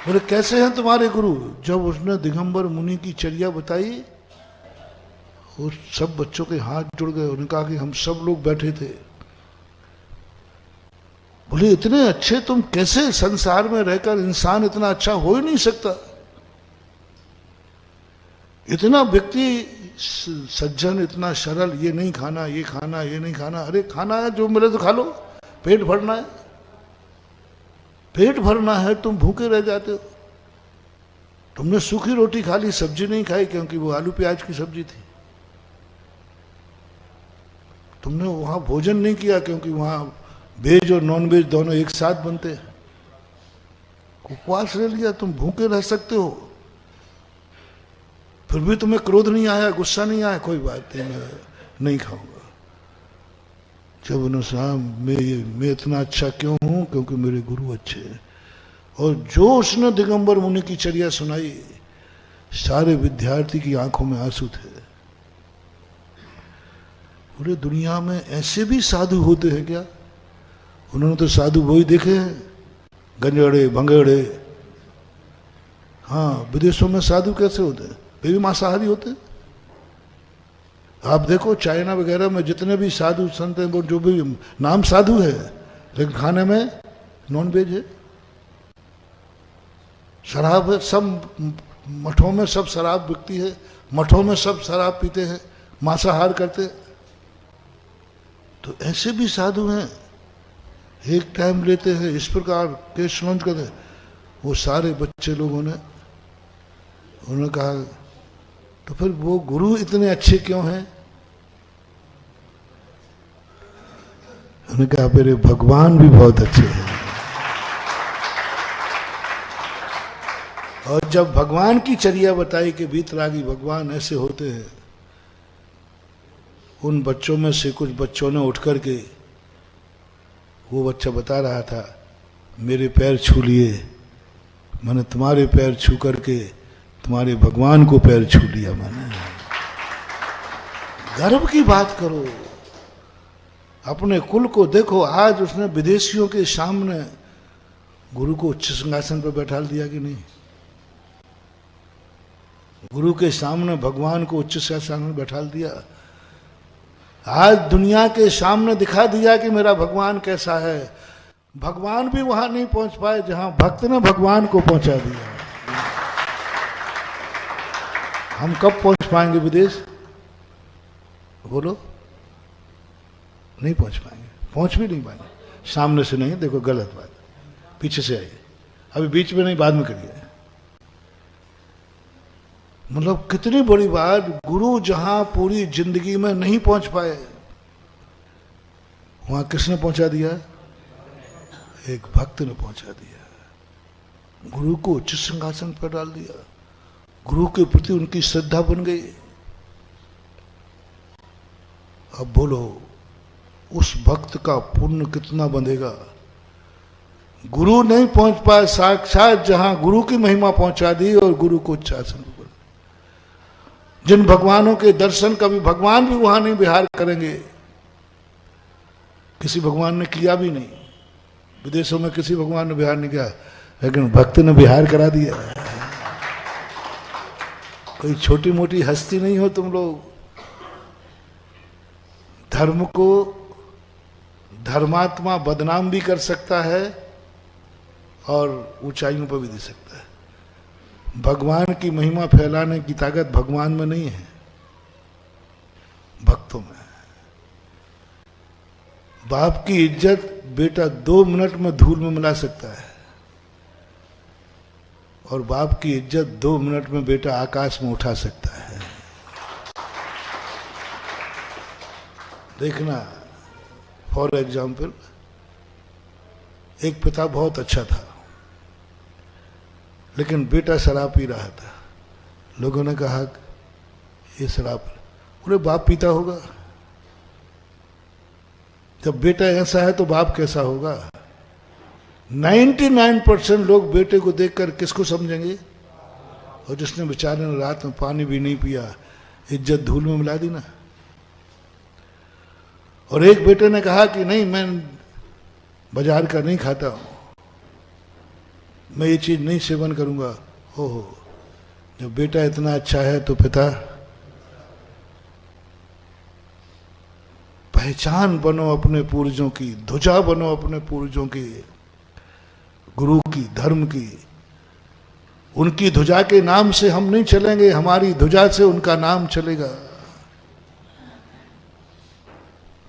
बोले कैसे हैं तुम्हारे गुरु? जब उसने दिगंबर मुनि की चर्या बताई, उस सब बच्चों के हाथ जुड़ गए। उन्होंने कहा कि हम सब लोग बैठे थे। बोले इतने अच्छे तुम कैसे? संसार में रहकर इंसान इतना अच्छा हो ही नहीं सकता। इतना व्यक्ति सज्जन, इतना सरल, ये नहीं खाना, ये खाना, ये नहीं खाना। अरे खाना है, जो मिले तो खा लो, पेट भरना है। पेट भरना है, तुम भूखे रह जाते हो। तुमने सूखी रोटी खा ली, सब्जी नहीं खाई, क्योंकि वो आलू प्याज की सब्जी थी। तुमने वहां भोजन नहीं किया, क्योंकि वहां वेज और नॉन वेज दोनों एक साथ बनते हैं। उपवास ले लिया, तुम भूखे रह सकते हो, फिर भी तुम्हें क्रोध नहीं आया, गुस्सा नहीं आया, कोई बात नहीं, मैं नहीं खाऊंगा। जब उन्होंने कहा मैं इतना अच्छा क्यों हूं? क्योंकि मेरे गुरु अच्छे हैं। और जो उसने दिगंबर मुनि की चर्या सुनाई, सारे विद्यार्थी की आंखों में आंसू थे। पूरे दुनिया में ऐसे भी साधु होते हैं क्या? उन्होंने तो साधु वही देखे हैं, गंजेड़े भंगेड़े। हाँ, विदेशों में साधु कैसे होते हैं? वे भी मांसाहारी होते हैं। आप देखो चाइना वगैरह में जितने भी साधु संत हैं, वो जो भी नाम साधु है, लेकिन खाने में नॉन वेज है, शराब है। सब मठों में सब शराब बिकती है, मठों में सब शराब पीते हैं, मांसाहार करते हैं। तो ऐसे भी साधु हैं, एक टाइम लेते हैं, इस प्रकार केस लॉन्च करते हैं। वो सारे बच्चे लोगों ने उन्होंने कहा, तो फिर वो गुरु इतने अच्छे क्यों हैं? उन्होंने कहा मेरे भगवान भी बहुत अच्छे हैं। और जब भगवान की चर्या बताई कि वीतरागी भगवान ऐसे होते हैं, उन बच्चों में से कुछ बच्चों ने उठ कर के, वो बच्चा बता रहा था, मेरे पैर छू लिए, मैंने तुम्हारे पैर छू करके तुम्हारे भगवान को पैर छू लिया मैंने। गर्व की बात करो, अपने कुल को देखो। आज उसने विदेशियों के सामने गुरु को उच्च सिंहासन पर बैठा दिया कि नहीं? गुरु के सामने भगवान को उच्च सिंहासन में बैठा दिया। आज दुनिया के सामने दिखा दिया कि मेरा भगवान कैसा है। भगवान भी वहां नहीं पहुंच पाए जहां भक्त ने भगवान को पहुंचा दिया। हम कब पहुंच पाएंगे विदेश? बोलो, नहीं पहुंच पाएंगे, पहुंच भी नहीं पाएंगे। सामने से नहीं, देखो गलत बात, पीछे से आइए। अभी बीच में नहीं, बाद में करिए। मतलब कितनी बड़ी बात, गुरु जहां पूरी जिंदगी में नहीं पहुंच पाए, वहां किसने पहुंचा दिया? एक भक्त ने पहुंचा दिया। गुरु को उच्च सिंहासन पर डाल दिया, गुरु के प्रति उनकी श्रद्धा बन गई। अब बोलो, उस भक्त का पुण्य कितना बंधेगा? गुरु नहीं पहुंच पाए, साक्षात जहां गुरु की महिमा पहुंचा दी और गुरु को उच्च आसन पर। जिन भगवानों के दर्शन कभी भगवान भी वहां नहीं विहार करेंगे, किसी भगवान ने किया भी नहीं। विदेशों में किसी भगवान ने विहार नहीं किया, लेकिन भक्त ने विहार करा दिया। कोई छोटी मोटी हस्ती नहीं हो तुम लोग। धर्म को धर्मात्मा बदनाम भी कर सकता है और ऊंचाइयों पर भी दे सकता है। भगवान की महिमा फैलाने की ताकत भगवान में नहीं है, भक्तों में। बाप की इज्जत बेटा 2 मिनट में धूल में मिला सकता है, और बाप की इज्जत 2 मिनट में बेटा आकाश में उठा सकता है। देखना, फॉर एग्जाम्पल, एक पिता बहुत अच्छा था, लेकिन बेटा शराब पी रहा था। लोगों ने कहा ये शराब, बोले बाप पीता होगा। जब बेटा ऐसा है तो बाप कैसा होगा? 99% लोग बेटे को देखकर किसको समझेंगे? और जिसने बेचारे ने रात में पानी भी नहीं पिया, इज्जत धूल में मिला दी ना। और एक बेटे ने कहा कि नहीं, मैं बाजार का नहीं खाता हूं, मैं ये चीज नहीं सेवन करूंगा। ओहो, जब बेटा इतना अच्छा है तो पिता, पहचान बनो अपने पूर्वजों की, ध्वजा बनो अपने पूर्वजों की, गुरु की, धर्म की। उनकी ध्वजा के नाम से हम नहीं चलेंगे, हमारी ध्वजा से उनका नाम चलेगा।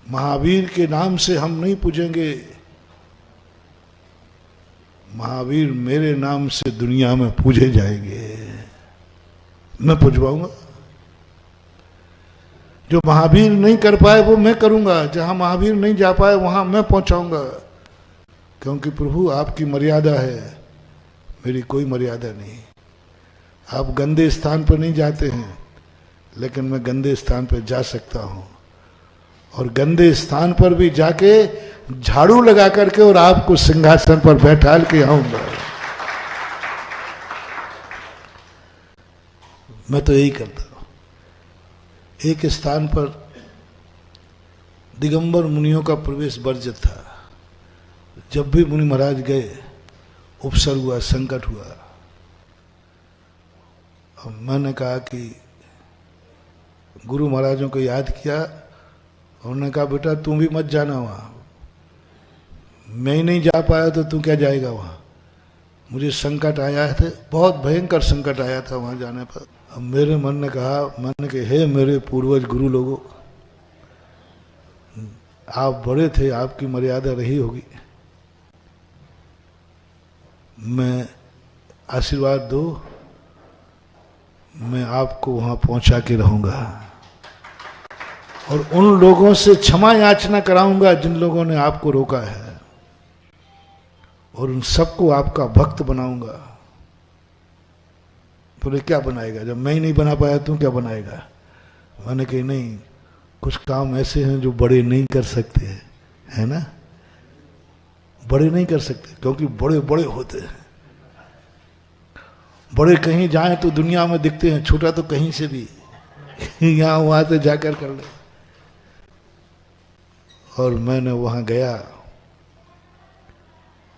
महावीर के नाम से हम नहीं पूजेंगे, महावीर मेरे नाम से दुनिया में पूजे जाएंगे। मैं पूजवाऊंगा, जो महावीर नहीं कर पाए वो मैं करूंगा, जहां महावीर नहीं जा पाए वहां मैं पहुंचाऊंगा। क्योंकि प्रभु आपकी मर्यादा है, मेरी कोई मर्यादा नहीं। आप गंदे स्थान पर नहीं जाते हैं, लेकिन मैं गंदे स्थान पर जा सकता हूं, और गंदे स्थान पर भी जाके झाड़ू लगा करके और आपको सिंहासन पर बैठाल के आऊंगा। मैं तो यही करता हूं। एक स्थान पर दिगंबर मुनियों का प्रवेश वर्जित था। जब भी मुनि महाराज गए, उपसर हुआ, संकट हुआ। अब मैंने कहा कि गुरु महाराजों को याद किया, उन्होंने कहा बेटा तू भी मत जाना वहां, मैं ही नहीं जा पाया तो तू क्या जाएगा वहां। मुझे संकट आया है, बहुत भयंकर संकट आया था वहां जाने पर। अब मेरे मन ने कहा, मैंने कहा हे मेरे पूर्वज गुरु लोगों, आप बड़े थे, आपकी मर्यादा रही होगी, मैं आशीर्वाद दो, मैं आपको वहां पहुंचा के रहूंगा और उन लोगों से क्षमा याचना कराऊंगा जिन लोगों ने आपको रोका है, और उन सबको आपका भक्त बनाऊंगा। बोले क्या बनाएगा, जब मैं ही नहीं बना पाया तू क्या बनाएगा। मैंने कही नहीं, कुछ काम ऐसे हैं जो बड़े नहीं कर सकते, है ना, बड़े नहीं कर सकते, क्योंकि बड़े बड़े होते हैं। बड़े कहीं जाएं तो दुनिया में दिखते हैं, छोटा तो कहीं से भी यहां वहां से जाकर कर ले। और मैंने वहां गया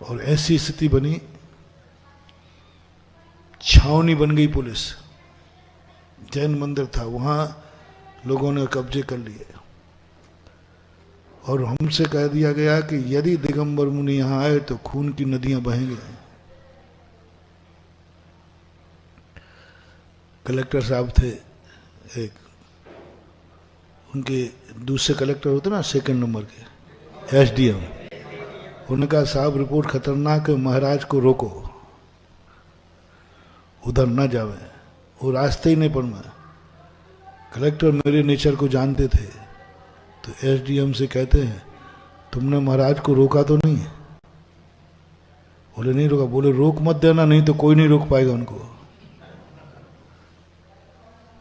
और ऐसी स्थिति बनी, छावनी बन गई पुलिस। जैन मंदिर था, वहां लोगों ने कब्जे कर लिए और हमसे कह दिया गया कि यदि दिगंबर मुनि यहां आए तो खून की नदियां बहेंगे। कलेक्टर साहब थे एक, उनके दूसरे कलेक्टर होते ना सेकंड नंबर के, एसडीएम, उन्होंने कहा साहब रिपोर्ट खतरनाक है, महाराज को रोको, उधर न जावे, वो रास्ते ही नहीं पर। मैं कलेक्टर मेरे नेचर को जानते थे, तो एसडीएम से कहते हैं तुमने महाराज को रोका तो नहीं। बोले नहीं रोका। बोले रोक मत देना, नहीं तो कोई नहीं रोक पाएगा उनको,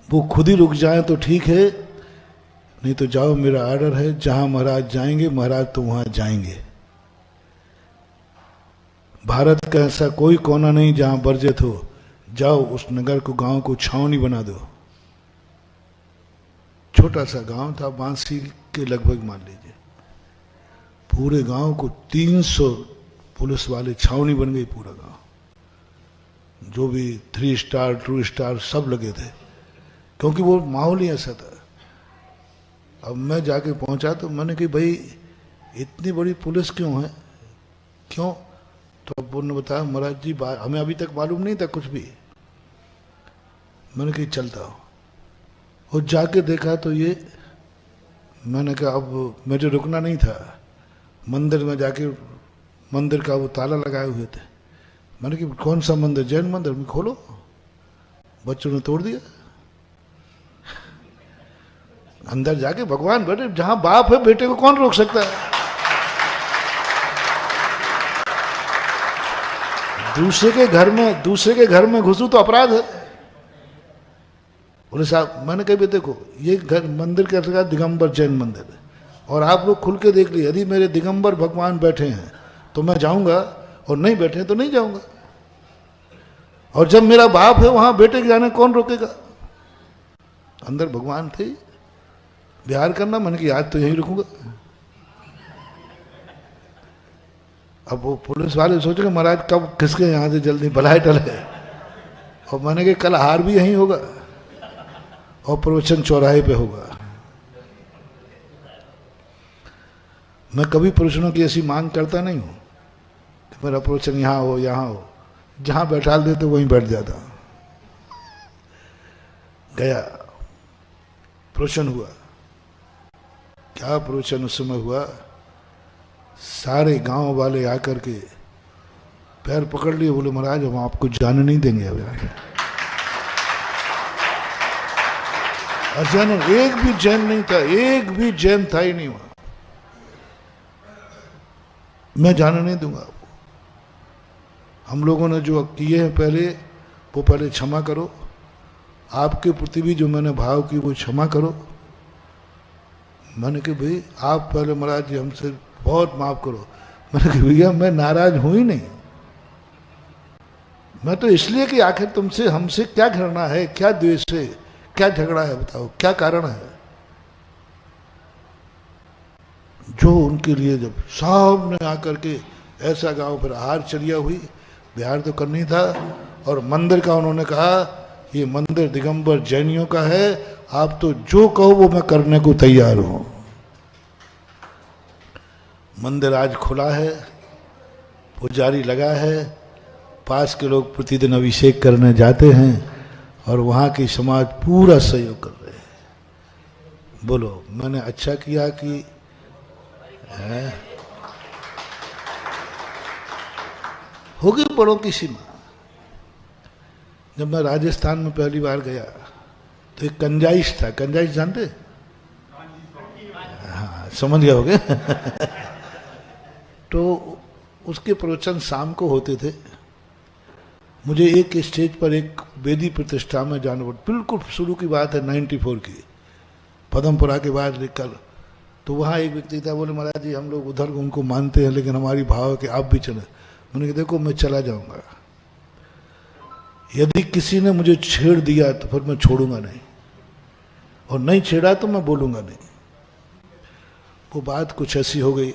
वो खुद ही रुक जाए तो ठीक है, नहीं तो जाओ, मेरा ऑर्डर है, जहां महाराज जाएंगे महाराज तो वहां जाएंगे। भारत का ऐसा कोई कोना नहीं जहां वर्जित हो, जाओ उस नगर को, गांव को छावनी बना दो। छोटा सा गांव था, बांसी के लगभग मान लीजिए, पूरे गांव को 300 पुलिस वाले, छावनी बन गई पूरा गांव। जो भी 3 स्टार 2 स्टार सब लगे थे, क्योंकि वो माहौल ही ऐसा था। अब मैं जाके पहुंचा तो मैंने कहा भाई इतनी बड़ी पुलिस क्यों है, क्यों? तो अब उन्होंने बताया महाराज जी हमें अभी तक मालूम नहीं था कुछ भी। मैंने कहा चलता हूँ, और जाके देखा तो ये, मैंने कहा अब मुझे रुकना नहीं था, मंदिर में जाके मंदिर का वो ताला लगाए हुए थे। मैंने कहा कौन सा मंदिर? जैन मंदिर में। खोलो, बच्चों ने तोड़ दिया। अंदर जाके भगवान बैठे, जहां बाप है बेटे को कौन रोक सकता है? दूसरे के घर में घुसू तो अपराध है। बोले साहब, मैंने कहा देखो ये घर मंदिर का जगह दिगंबर जैन मंदिर है, और आप लोग खुल के देख लिए, यदि मेरे दिगंबर भगवान बैठे हैं तो मैं जाऊंगा, और नहीं बैठे हैं तो नहीं जाऊंगा। और जब मेरा बाप है वहां बेटे के जाने कौन रोकेगा? अंदर भगवान थे, बिहार करना, मैंने कि आज तो यहीं रुकूंगा। अब वो पुलिस वाले सोचेंगे महाराज कब किसके यहां से जल्दी भलाई टले, और मैंने कि कल हार भी यहीं होगा और प्रवचन चौराहे पे होगा। मैं कभी प्रवचनों की ऐसी मांग करता नहीं हूं कि मेरा प्रवचन यहां हो यहां हो, जहां बैठा देते वहीं बैठ जाता। गया, प्रवचन हुआ, क्या प्रवचन उस समय हुआ, सारे गांव वाले आकर के पैर पकड़ लिए, बोले महाराज हम आपको जाने नहीं देंगे अब यहाँ। अचानक एक भी जैन नहीं था, एक भी जैन था ही नहीं वहां। मैं जाने नहीं दूंगा आपको, हम लोगों ने जो किए हैं पहले वो पहले क्षमा करो, आपके प्रति भी जो मैंने भाव की वो क्षमा करो। मैंने कहा भाई आप पहले महाराज जी हमसे बहुत माफ करो। मैंने कहा भैया मैं नाराज हूं ही नहीं, मैं तो इसलिए कि आखिर तुमसे हमसे क्या घृणा है, क्या द्वेष है, क्या झगड़ा है, बताओ क्या कारण है। जो उनके लिए जब साहब ने आकर के ऐसा गांव, फिर हार चलिया हुई, बिहार तो करनी था। और मंदिर का उन्होंने कहा ये मंदिर दिगंबर जैनियों का है, आप तो जो कहो वो मैं करने को तैयार हूं। मंदिर आज खुला है, पुजारी लगा है, पास के लोग प्रतिदिन अभिषेक करने जाते हैं और वहां की समाज पूरा सहयोग कर रहे हैं। बोलो मैंने अच्छा किया कि है? होगी बड़ों की सीमा। जब मैं राजस्थान में पहली बार गया तो एक कंजाइश था, कंजाइश जानते? हाँ समझ गए होगे। तो उसके प्रवचन शाम को होते थे। मुझे एक स्टेज पर एक वेदी प्रतिष्ठा में जाना पड़ा, बिल्कुल शुरू की बात है 94 की, पदमपुरा के बाद निकल। तो वहाँ एक व्यक्ति था, बोले महाराज जी हम लोग उधर उनको मानते हैं लेकिन हमारी भाव है कि आप भी चले। मैंने कहा देखो मैं चला जाऊंगा, यदि किसी ने मुझे छेड़ दिया तो फिर मैं छोड़ूंगा नहीं, और नहीं छेड़ा तो मैं बोलूंगा नहीं। वो बात कुछ ऐसी हो गई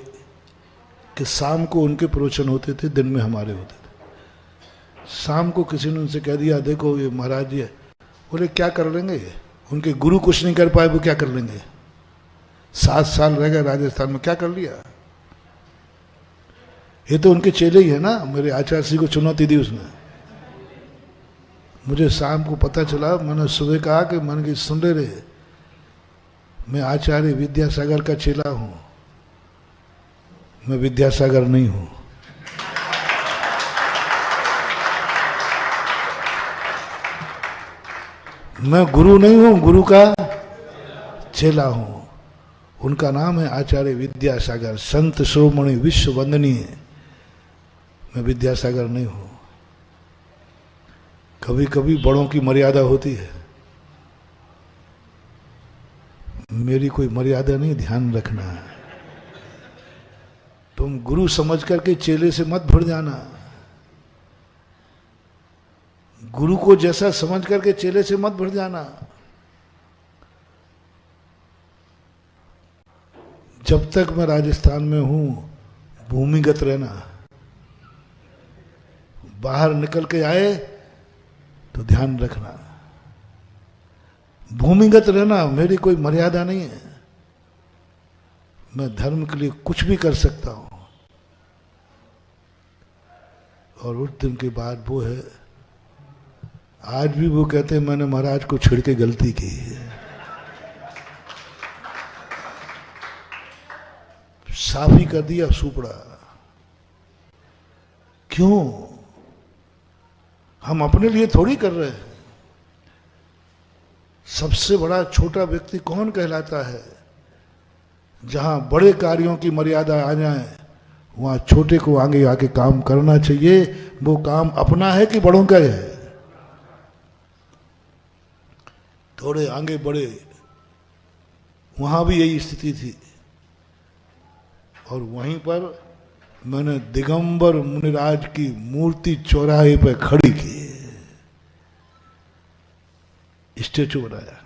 कि शाम को उनके प्रवचन होते थे, दिन में हमारे होते थे। शाम को किसी ने उनसे कह दिया देखो ये महाराज जी है। बोले क्या कर लेंगे, उनके गुरु कुछ नहीं कर पाए, वो क्या कर लेंगे, 7 साल रह गए राजस्थान में, क्या कर लिया। ये तो उनके चेले ही है ना, मेरे आचार्य जी को चुनौती दी उसने। मुझे शाम को पता चला, मैंने सुबह कहा कि मैंने कि सुन ले मैं आचार्य विद्यासागर का चेला हूं, मैं विद्यासागर नहीं हूं। मैं गुरु नहीं हूं, गुरु का चेला हूं। उनका नाम है आचार्य विद्यासागर, संत शिरोमणि विश्व वंदनीय। मैं विद्यासागर नहीं हूं। कभी कभी बड़ों की मर्यादा होती है, मेरी कोई मर्यादा नहीं, ध्यान रखना है। तुम गुरु समझ करके चेले से मत भिड़ जाना, गुरु को जैसा समझ करके चेले से मत भिड़ जाना। जब तक मैं राजस्थान में हूं भूमिगत रहना, बाहर निकल के आए तो ध्यान रखना, भूमिगत रहना, मेरी कोई मर्यादा नहीं है। मैं धर्म के लिए कुछ भी कर सकता हूं। और उस दिन के बाद वो है, आज भी वो कहते हैं मैंने महाराज को छिड़ के गलती की है। साफी कर दिया सुपड़ा। क्यों? हम अपने लिए थोड़ी कर रहे हैं। सबसे बड़ा छोटा व्यक्ति कौन कहलाता है? जहां बड़े कार्यों की मर्यादा आ जाए वहां छोटे को आगे आके काम करना चाहिए। वो काम अपना है कि बड़ों का है? थोड़े आगे बढ़े, वहां भी यही स्थिति थी। और वहीं पर मैंने दिगंबर मुनिराज की मूर्ति चौराहे पर खड़ी की। स्टेचू बनाया।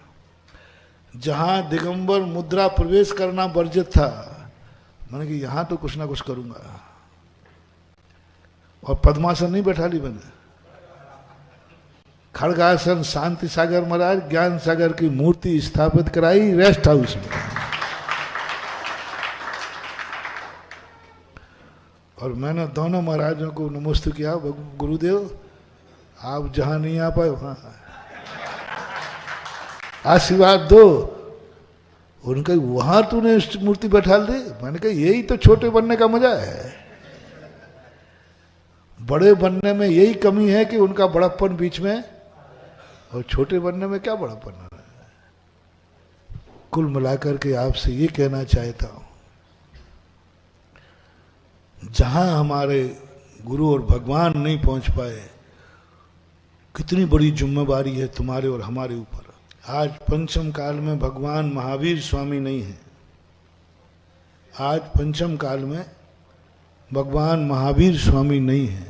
जहां दिगंबर मुद्रा प्रवेश करना वर्जित था, मैंने कि यहां तो कुछ ना कुछ करूंगा। और पद्मासन नहीं बैठा ली मैंने, खड़गासन शांति सागर महाराज ज्ञान सागर की मूर्ति स्थापित कराई रेस्ट हाउस में। और मैंने दोनों महाराजों को नमस्ते किया, गुरुदेव आप जहां नहीं आ पाए वहां आशीर्वाद दो। उनका वहां तूने मूर्ति बैठा दी। मैंने कहा यही तो छोटे बनने का मजा है, बड़े बनने में यही कमी है कि उनका बड़प्पन बीच में, और छोटे बनने में क्या बड़प्पन है। कुल मिलाकर के आपसे ये कहना चाहता हूं, जहां हमारे गुरु और भगवान नहीं पहुंच पाए, कितनी बड़ी जिम्मेवारी है तुम्हारे और हमारे ऊपर। आज पंचम काल में भगवान महावीर स्वामी नहीं है। आज पंचम काल में भगवान महावीर स्वामी नहीं है,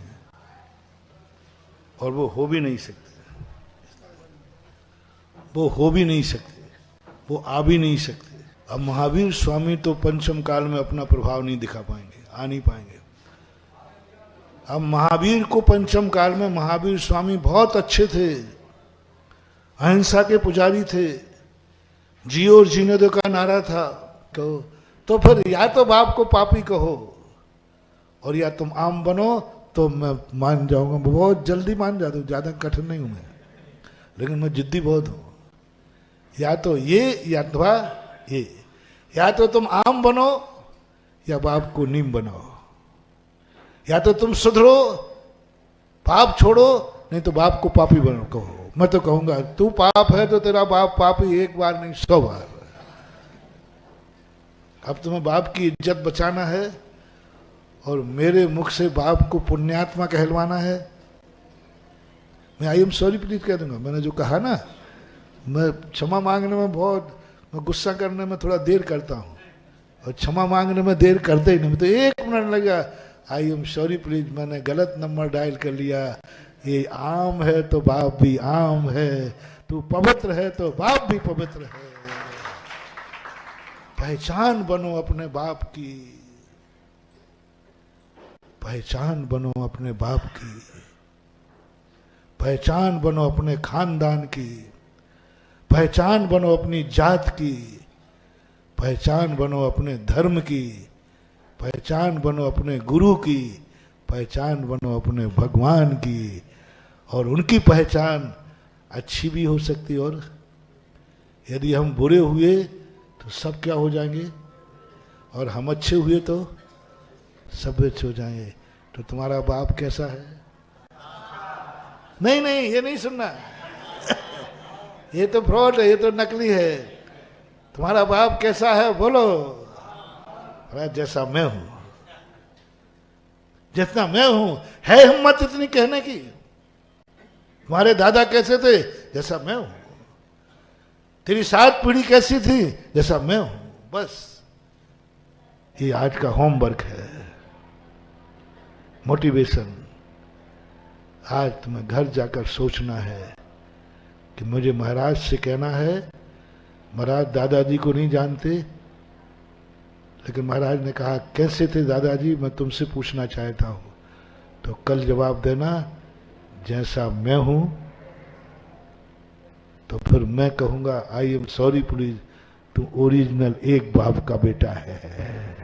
और वो हो भी नहीं सकते, वो हो भी नहीं सकते, वो आ भी नहीं सकते। अब महावीर स्वामी तो पंचम काल में अपना प्रभाव नहीं दिखा पाएंगे, आ नहीं पाएंगे। अब महावीर को पंचम काल में महावीर स्वामी बहुत अच्छे थे, अहिंसा के पुजारी थे, जियो और जीने दो का नारा था। तो फिर या तो बाप को पापी कहो और या तुम आम बनो, तो मैं मान जाऊंगा, बहुत जल्दी मान जाता हूँ, ज्यादा कठिन नहीं हूं मैं, लेकिन मैं जिद्दी बहुत हूं। या तो ये या तो ये, या तो तुम आम बनो या बाप को नीम बनाओ, या तो तुम सुधरो पाप छोड़ो, नहीं तो बाप को पापी बनो कहो। मैं तो कहूंगा तू पाप है तो तेरा बाप पापी, एक बार नहीं 100 बार। अब तुम्हें बाप की इज्जत बचाना है और मेरे मुख से बाप को पुण्यात्मा कहलवाना है। मैं आई एम सॉरी प्लीज कह दूंगा। मैंने जो कहा ना, मैं क्षमा मांगने में मैं गुस्सा करने में थोड़ा देर करता हूं, और क्षमा मांगने में देर करते ही नहीं। मैं तो 1 मिनट लगा, आई एम सॉरी प्लीज, मैंने गलत नंबर डायल कर लिया। ये आम है तो बाप भी आम है, तू पवित्र है तो बाप भी पवित्र है। पहचान बनो अपने बाप की, पहचान बनो अपने बाप की, पहचान बनो अपने खानदान की, पहचान बनो अपनी जात की, पहचान बनो अपने धर्म की, पहचान बनो अपने गुरु की, पहचान बनो अपने भगवान की। और उनकी पहचान अच्छी भी हो सकती, और यदि हम बुरे हुए तो सब क्या हो जाएंगे, और हम अच्छे हुए तो सब अच्छे हो जाएंगे। तो तुम्हारा बाप कैसा है? नहीं नहीं, ये नहीं सुनना ये तो फ्रॉड है, ये तो नकली है। तुम्हारा बाप कैसा है बोलो। जैसा मैं हूं, जितना मैं हूं, है हिम्मत इतनी कहने की। तुम्हारे दादा कैसे थे? जैसा मैं हूं। तेरी 7 पीढ़ी कैसी थी? जैसा मैं हूं। बस ये आज का होमवर्क है, मोटिवेशन। आज तुम्हें घर जाकर सोचना है कि मुझे महाराज से कहना है, महाराज दादाजी को नहीं जानते, लेकिन महाराज ने कहा कैसे थे दादाजी, मैं तुमसे पूछना चाहता हूं। तो कल जवाब देना, जैसा मैं हूं। तो फिर मैं कहूंगा आई एम सॉरी प्लीज, तू ओरिजिनल एक बाप का बेटा है।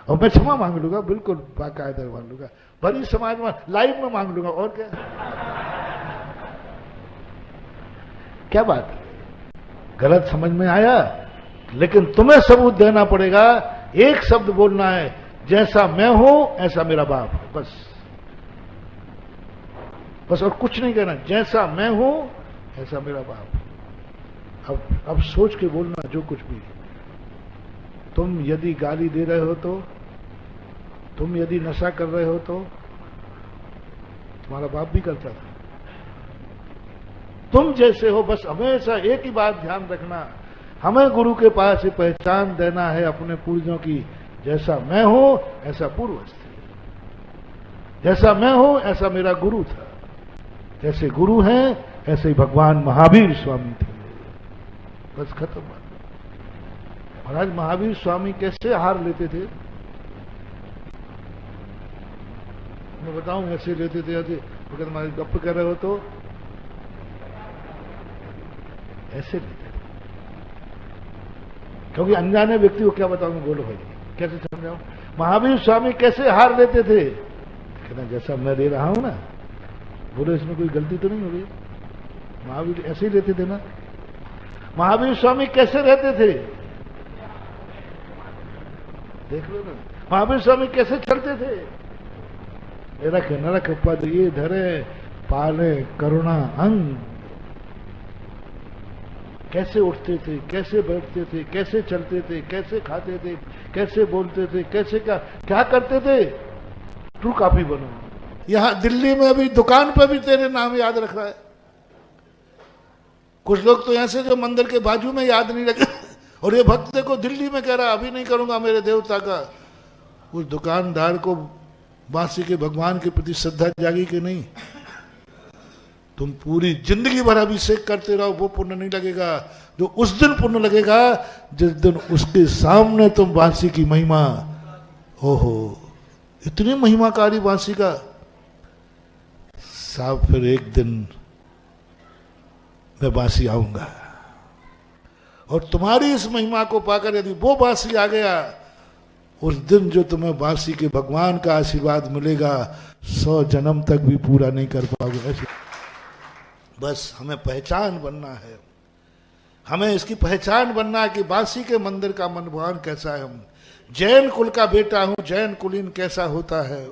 और मैं क्षमा मांग लूंगा, बिल्कुल बाकायदा मांग लूंगा, भरी समाज में लाइव में मांग लूंगा। और क्या बात, गलत समझ में आया? लेकिन तुम्हें सबूत देना पड़ेगा। एक शब्द बोलना है, जैसा मैं हूं ऐसा मेरा बाप है। बस बस, और कुछ नहीं कहना, जैसा मैं हूं ऐसा मेरा बाप। अब सोच के बोलना जो कुछ भी। तुम यदि गाली दे रहे हो तो, तुम यदि नशा कर रहे हो तो तुम्हारा बाप भी करता था। तुम जैसे हो, बस हमेशा एक ही बात ध्यान रखना, हमें गुरु के पास से पहचान देना है अपने पूर्वजों की। जैसा मैं हूं ऐसा पूर्वज थे, जैसा मैं हूं ऐसा मेरा गुरु था, जैसे गुरु हैं ऐसे ही भगवान महावीर स्वामी थे। बस खत्म बात। महाराज महावीर स्वामी कैसे हार लेते थे, मैं बताऊं। ऐसे लेते थे, ऐसे अगर तुम्हारे गप कर रहे हो तो ऐसे लेते थे। क्योंकि अनजाने व्यक्ति को क्या बताऊं, बोलो भाई कैसे समझाऊं। महावीर स्वामी कैसे हार लेते थे, कहना जैसा मैं दे रहा हूं ना, बोलो इसमें कोई गलती तो नहीं हो गई। महावीर ऐसे ही लेते थे ना। महावीर स्वामी कैसे रहते थे, देख लो ना। महावीर स्वामी कैसे चलते थे, रख नरक पद ये धरे पाले करुणा अंग। कैसे उठते थे, कैसे बैठते थे, कैसे चलते थे, कैसे खाते थे, कैसे बोलते थे, कैसे क्या करते थे। तू काफी बनो। यहां दिल्ली में अभी दुकान पर भी तेरे नाम याद रख रहा है। कुछ लोग तो यहां से जो मंदिर के बाजू में याद नहीं रखे, और ये भक्त देखो दिल्ली में कह रहा अभी नहीं करूंगा मेरे देवता का। उस दुकानदार को बांसी के भगवान के प्रति श्रद्धा जागी कि नहीं। तुम पूरी जिंदगी भर अभिषेक करते रहो, वो पुण्य नहीं लगेगा। जो उस दिन पुण्य लगेगा जिस दिन उसके सामने तुम बांसी की महिमा, ओहो इतनी महिमाकारी बांसी का साहब, फिर एक दिन मैं बांसी आऊंगा और तुम्हारी इस महिमा को पाकर यदि वो बांसी आ गया, उस दिन जो तुम्हें बांसी के भगवान का आशीर्वाद मिलेगा 100 जन्म तक भी पूरा नहीं कर पाओगे। ऐसे बस हमें पहचान बनना है, हमें इसकी पहचान बनना है कि बांसी के मंदिर का मनभावन कैसा है। हम जैन कुल का बेटा हूं, जैन कुलीन कैसा होता है।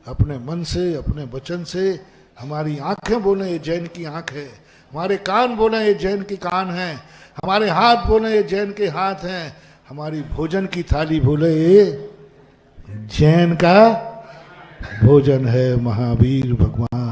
अपने मन से, अपने वचन से हमारी आंखें बोले ये जैन की आंख है, हमारे कान बोले ये जैन की कान है, हमारे हाथ बोले ये जैन के हाथ हैं, हमारी भोजन की थाली बोले ये जैन का भोजन है। महावीर भगवान